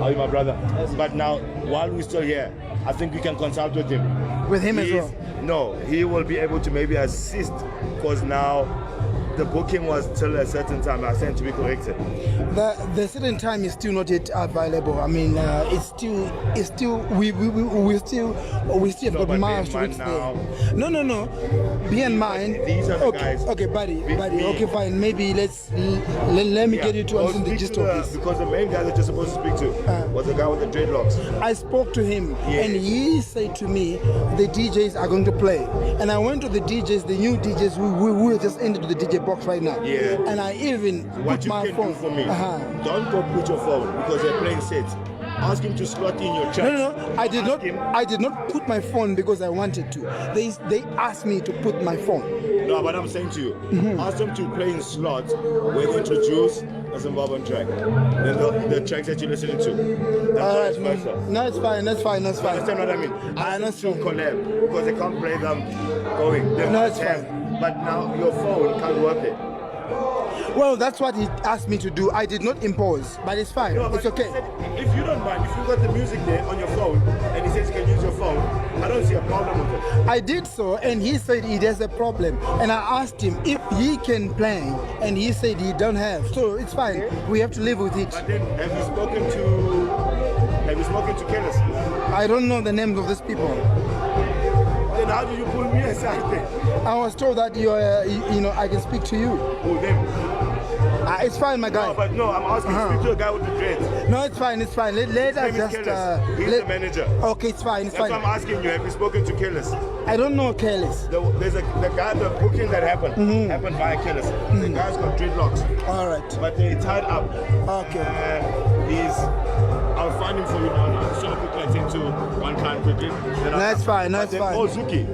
I'll be my brother. But now, while we're still here, I think we can consult with him. With him as well? No, he will be able to maybe assist, because now the booking was till a certain time. I said to be corrected. The certain time is still not yet available. I mean, it's still we still have got miles to reach there. No. Be in mind. These are the guys. Okay, buddy. Okay, fine. Maybe let me get you to understand the gist of this. Because the main guy that you're supposed to speak to was the guy with the dreadlocks. I spoke to him, and he said to me, the DJs are going to play. And I went to the DJs, the new DJs who just entered the DJ box right now. Yeah. And I even what put you my can phone. do for me, don't go put your phone because they're playing sets. Ask him to slot in your chat. No. I did not put my phone because I wanted to. They asked me to put my phone. No, but I'm saying to you, ask them to play in slots where they introduce a Zimbabwean track. Then the tracks that you're listening to. No, it's fine. That's fine. You understand what I mean? Ask them to collab because they can't play them going. No, it's fine. But now your phone can't work it. Well, that's what he asked me to do. I did not impose, but it's fine. No, It's but okay. he said, if you don't mind, if you've got the music there on your phone, and he says you can use your phone, I don't see a problem with it. I did so, and he said he has a problem. And I asked him if he can play, and he said he don't have. So it's fine. We have to live with it. But then, have you spoken to Kenneth? I don't know the names of these people. Then how do you pull me aside then? I was told that I can speak to you. Oh, them. It's fine, my guy. No, but no, I'm asking speak to a guy with the dreads. No, it's fine. Let His us name is just. Kellis. He's the manager. Okay, it's fine. It's That's fine. why I'm asking you, have you spoken to Kellis? I don't know Kellis. There's the guy, the booking that happened via Kellis. The guy's got dreadlocks, All right. but they're tied up. Okay. I'll find him for you now. I'm just going to quickly attend to one client quickly. That's fine. That's fine. Oh, Zuki.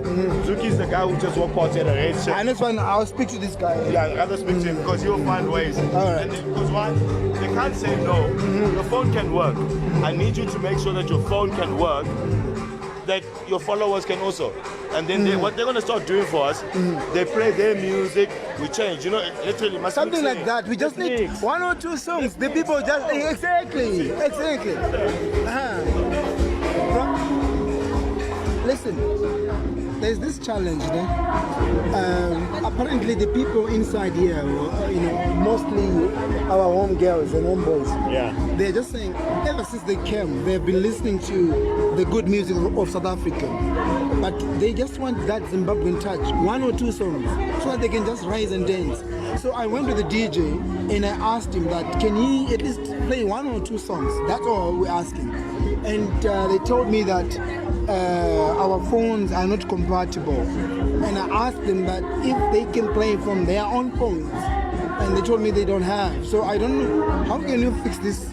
Zuki's the guy who just walked past at a red shirt. And it's fine. I'll speak to this guy. Yeah, I'd rather speak to him because he'll find ways. right. Because why? They can't say no. Your phone can work. I need you to make sure that your phone can work, that your followers can also. And then what they're going to start doing for us, they play their music, we change. You know, literally. Something like that. We just need one or two songs. The people just exactly. Listen, there's this challenge there. Apparently, the people inside here, mostly our home girls and home boys. Yeah. They're just saying, ever since they came, they've been listening to the good music of South Africa. But they just want that Zimbabwean touch, one or two songs, so that they can just rise and dance. So I went to the DJ and I asked him that, can he at least play one or two songs? That's all we're asking. And they told me that our phones are not compatible. And I asked them that if they can play from their own phones. And they told me they don't have. So I don't know, how can you fix this?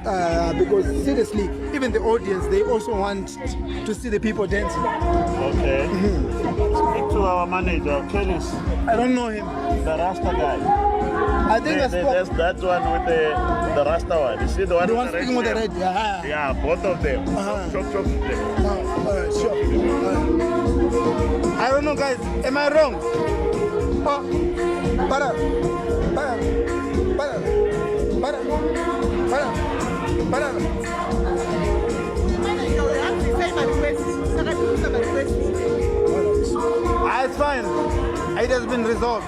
Because seriously, even the audience, they also want to see the people dancing. Okay. Speak to our manager, Kellis, I don't know him. the Rasta guy. I think I There's spoke. that one with the Rasta one. You see the one The with one the red speaking with the shirt? red. Yeah. Yeah, both of them. Chop them. All right, sure. All right. I don't know, guys. Am I wrong? Para. It's fine. It has been resolved.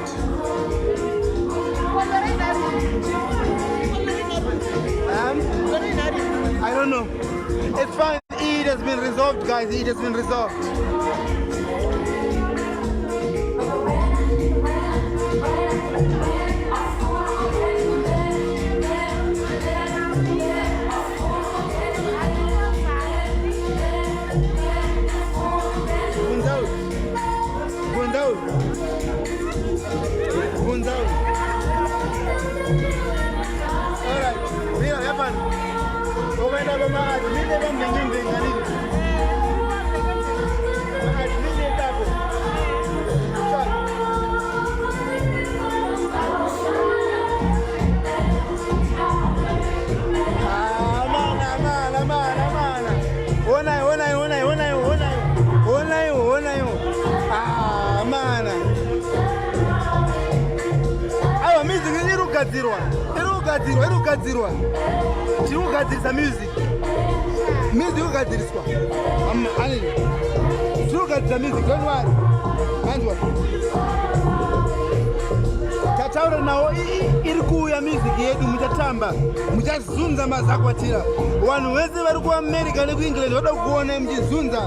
I don't know. It's fine. It has been resolved, guys. It has been resolved. irugadzirwa tiri kugadzirisa music ugadziriswa tiri kugadzirisa music don't worry anzwa tataura nawo iri kuuya music yedu muchatamba muchazunza mazakwatira vanhu vese vari kuamerica nekuengland vada kuona muchizunza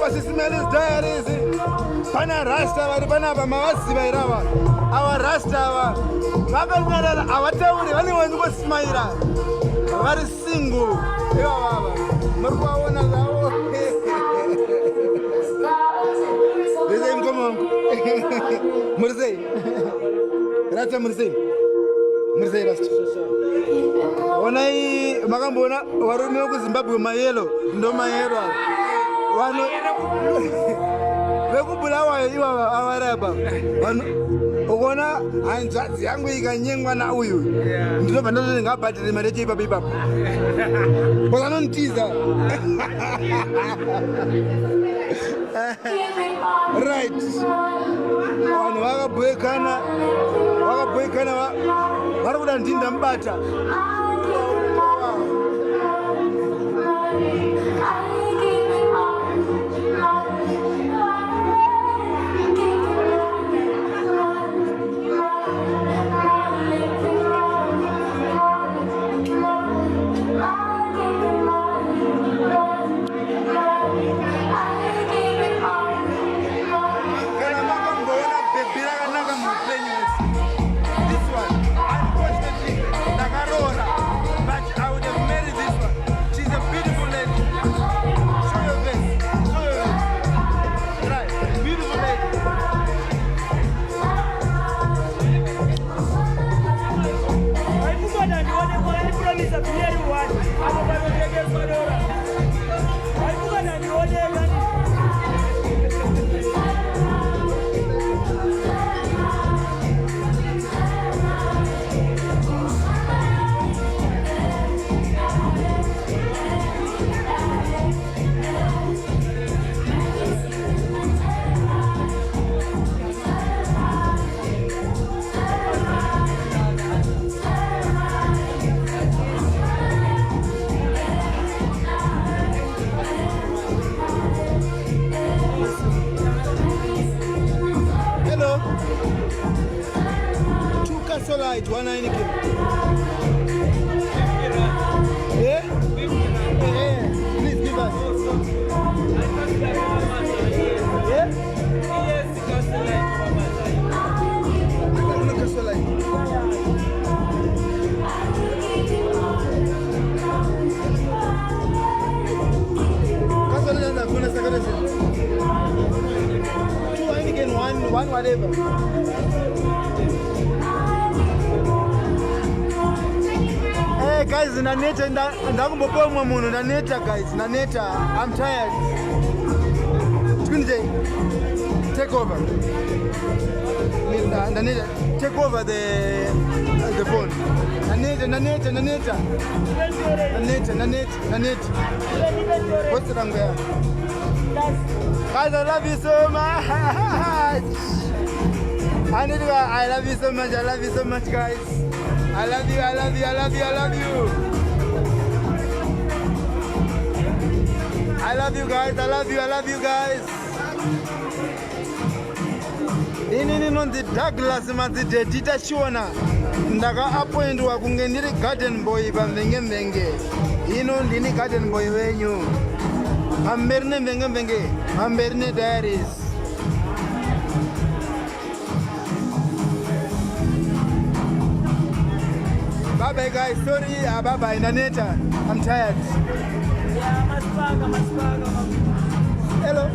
Sis Melly's diaries. Pana Rasta, Pana Mawasi, our Rasta, Makanara, our town, anyone who was Smaira. Very single. Come on. Murzei. Rasta Murzei. Murzei Rasta. Onai Magambona, Waruno Zimbabwe Mayelo, no Mayero. Vekubulawa iva avaraba ukona hanzvadzi yangu ikanyengwa nauyu ndinobva ndototi ngabhatire mari yacho ipapo ipapo usanonitiza right vanhu vakabhoekana vari kuda ndindambata One Heineken. Yeah? Yeah. Please give us. Yeah? Yes, Castellite. Two Heineken, one whatever. Hey guys, naneta ndakumbopoa mwa muno naneta guys, naneta. I'm tired. Tukunje. Take over. Naneta, take over the phone. Naneta. What's the number? Guys, I love you so much. I love you so much, guys. I love you. I love you guys. Ini nonzi Douglas mazideti tachiona ndaka appointwa kunge ndiri garden boy pamvenge. Ino ndini garden boy wenyu. Amberne mvenge. Amberne diaries. Bye guys, sorry, bye Naneta. I'm tired. Yeah, maspaga. Hello.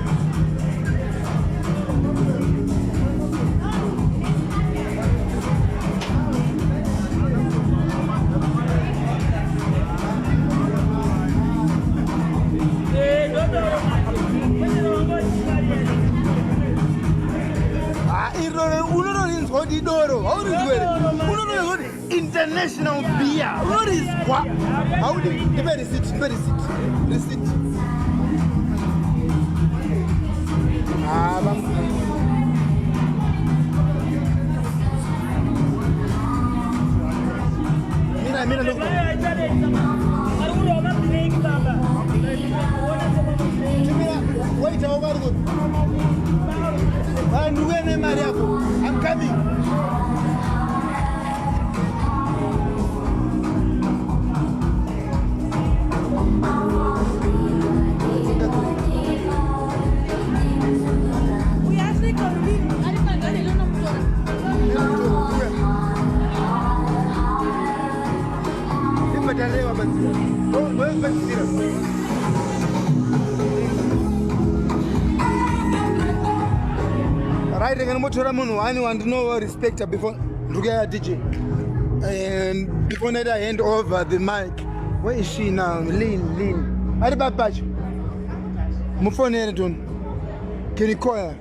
International beer. What is what? How do you receipt? Mina look. Wait, I'm coming. Right, I'm going to anyone to know respect before DJ. And before that, I hand over the mic. Where is she now? Lean. How about Patch? Mufone Can you call her?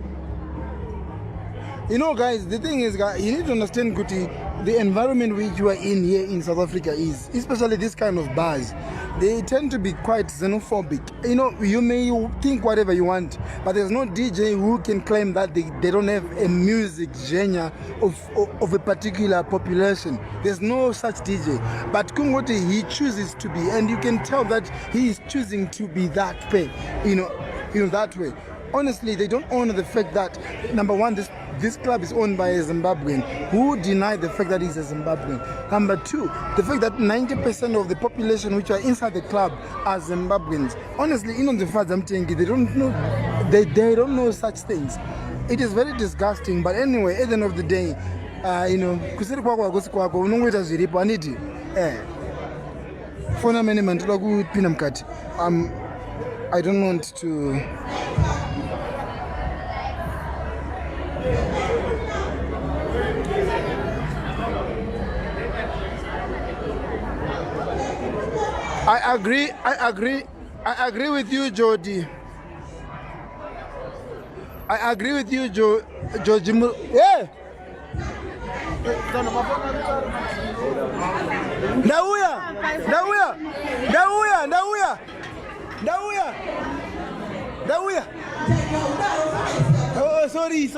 You know, guys, the thing is, guys, you need to understand, Guti, the environment which you are in here in South Africa is, especially this kind of bars, they tend to be quite xenophobic. You know, you may think whatever you want, but there's no DJ who can claim that they don't have a music genre of a particular population. There's no such DJ. But Kungoti, he chooses to be, and you can tell that he is choosing to be that way, you know, that way. Honestly, they don't honor the fact that, number one, this club is owned by a Zimbabwean who denied the fact that he's a Zimbabwean. Number two, the fact that 90% of the population which are inside the club are Zimbabweans. Honestly, you know, the fact I'm telling you, they don't know such things. It is very disgusting. But anyway, at the end of the day, you know, kusiri kwako kwako unongoita zviripo aniti fona mene mandila kupinda mukati. I don't want to. I agree with you, Jody. I agree with you, Georgie. Yeah. Dauya. Oh, sorry.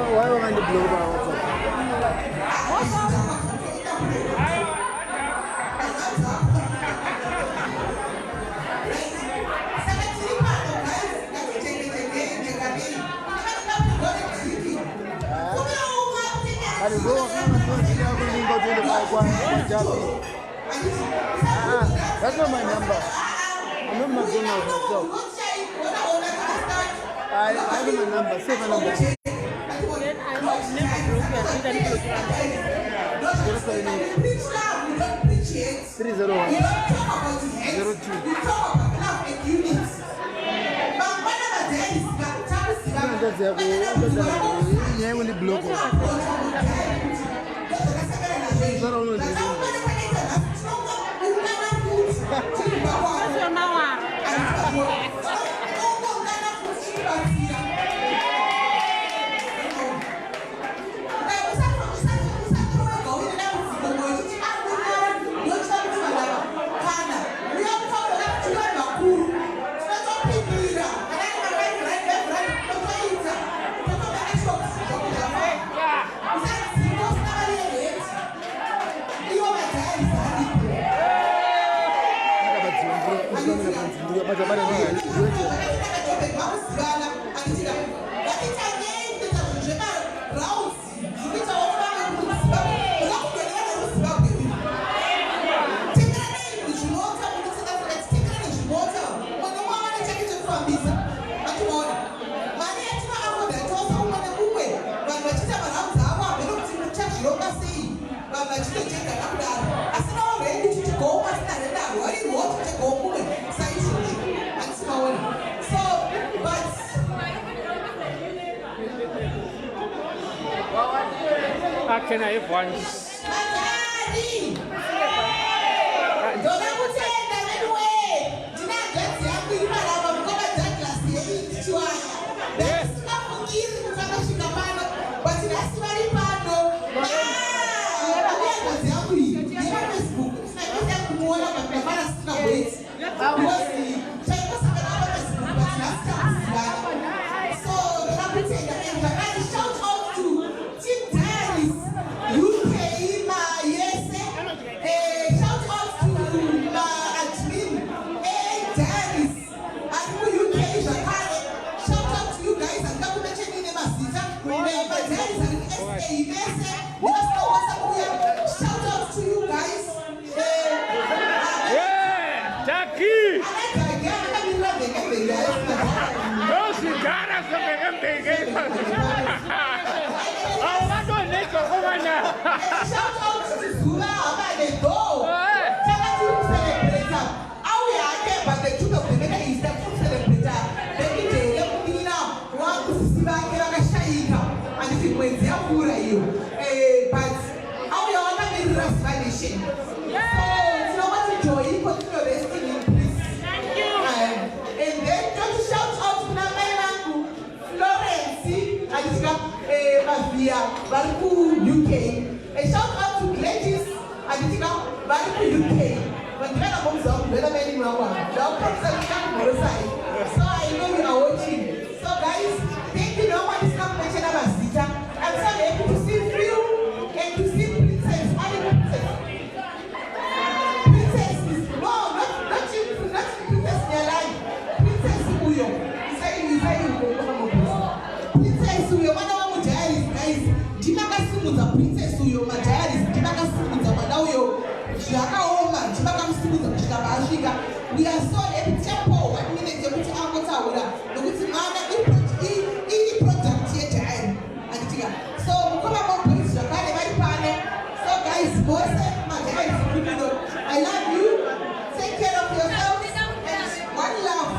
Why am I the blow by that's not my number. I'm not McDonald's myself. I have my number. Save my number. Three 301 Can I have one? UK. A shout out to Gladys and UK. But when I was up, when I made him so I know you are watching. So guys, thank you. No one is not mentioning about Sita. I'm so happy to see you and to see Princess. Princess is no, not you, not Princess Nyalai. Princess Uyo. Princess Uyo. One of our diaries, guys. Jimaka Princess Uyo, my diaries. Jimaka Simuza, Manauyo. Jakaoma, Jimaka Simuza, Jabashika. We are so happy to tempo. 1 minute, you're putting out what's out. Look at the product here, and so come on, please. So guys, boys, my diaries, I love you. Take care of yourself. And one love.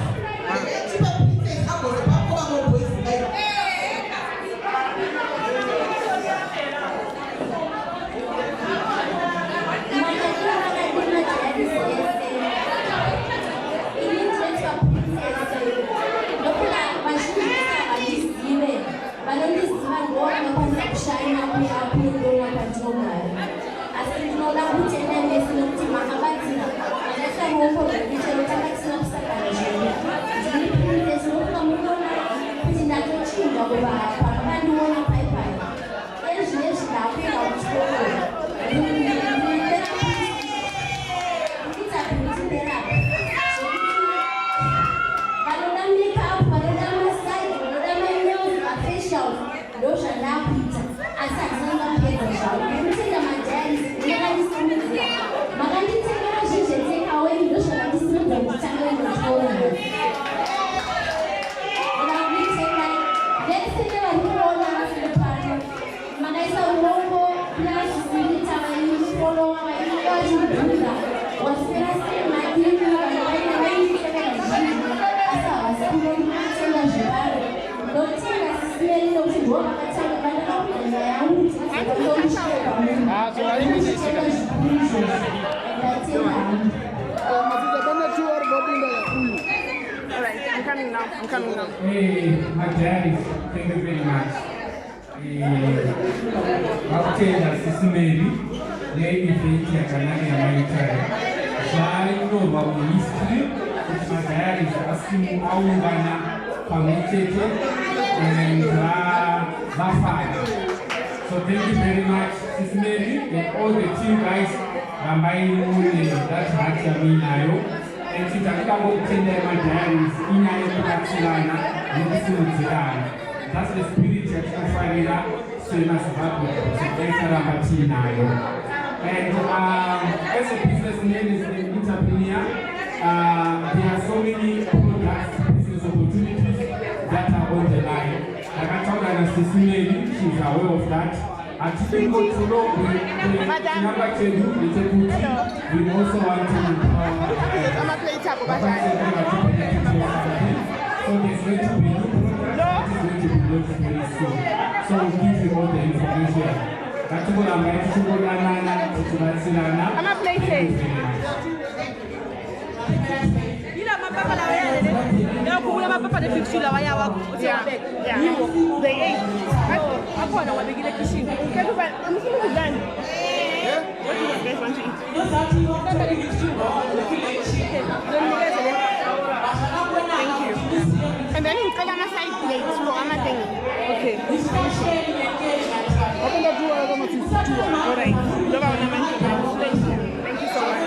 Princess, I was a papa, boys. I'm coming now. Hey, my daddy, thank you very much. I'll tell you, Sis Melly, lady, thank you, I know about the history, which my dad is asking how we're gonna communicate and Bafai. So thank you very much, Sis Melly, and all the team guys, that's Hatchaminayo. And since I can't attend my daddies, in a Patilana, and this is that's the spirit that you find out, same as and as a businessman, as an entrepreneur, there are so many products, business opportunities that are on the line. I can tell that Sis Melly, she's aware of that. And today, go to know we also want to so there's going to be new products that is going to be launched very soon. So we'll give you all the information. ngatimbonambai tichimbodanana tichibatsirana. And then you cut on a side plate for anything. Okay. Open that door, I'm going to see you. All right. Thank you so much.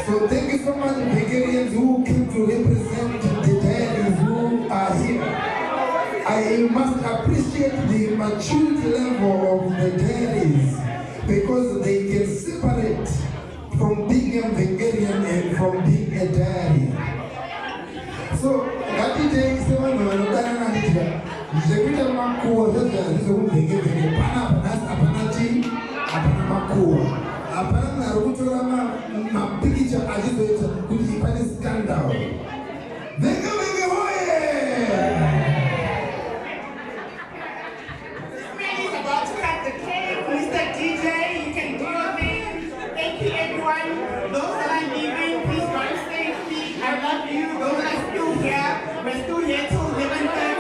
So thank you so much, Bulgarians who came to represent the daddies who are here. I must appreciate the maturity level of the daddies because they can separate from being a Bulgarian and from being a daddy. So, that day, someone who Zekuta makuwa sasa ndizo kumvenge pana apanati apana makuwa apana rukutola mapikicha azizoita kuti ipane scandal venge hoye. This man is about to cut the cake. Mr. DJ, you can do your thing. Thank you everyone. Those that are leaving, please run safely. I love you. Those that are still here, we're still here till 11:30.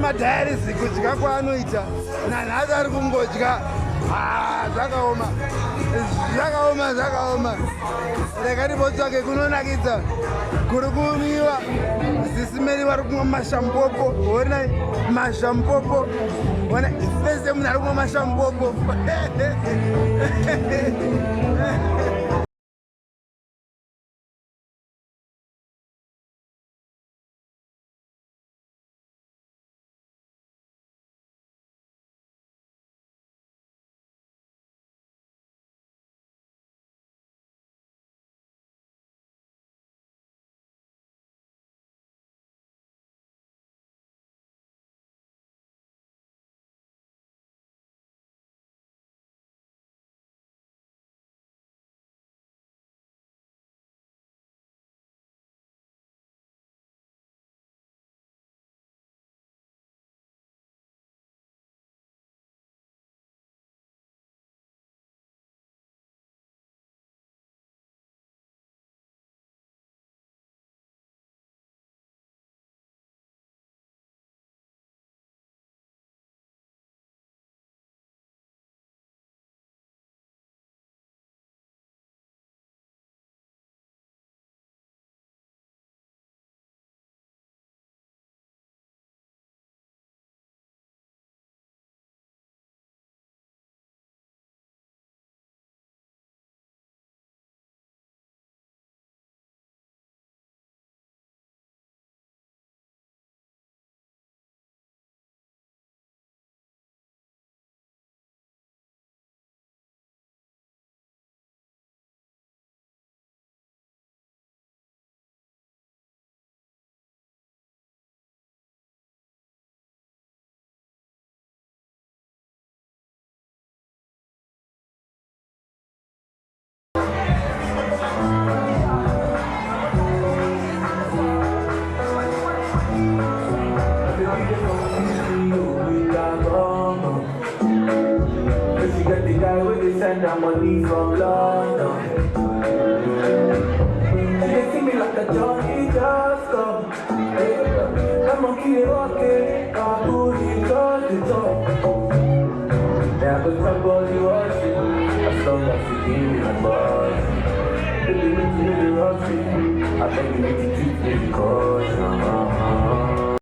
madhayaris kudya kwaanoita nanhasi ari kungodya zvakaoma rekatipotsvake kunonakidza kuri kumiwa Sis Melly vari kumwa mashampopo onai mashampopo ona fese munhu ari kumwa mashampopo Send her money from London. They see me like a Johnny just come. I'm a kid walking, I put it on the top. Now the somebody watching, as long as you give me a buzz. If you need to do the rushing, I think you need to treat me because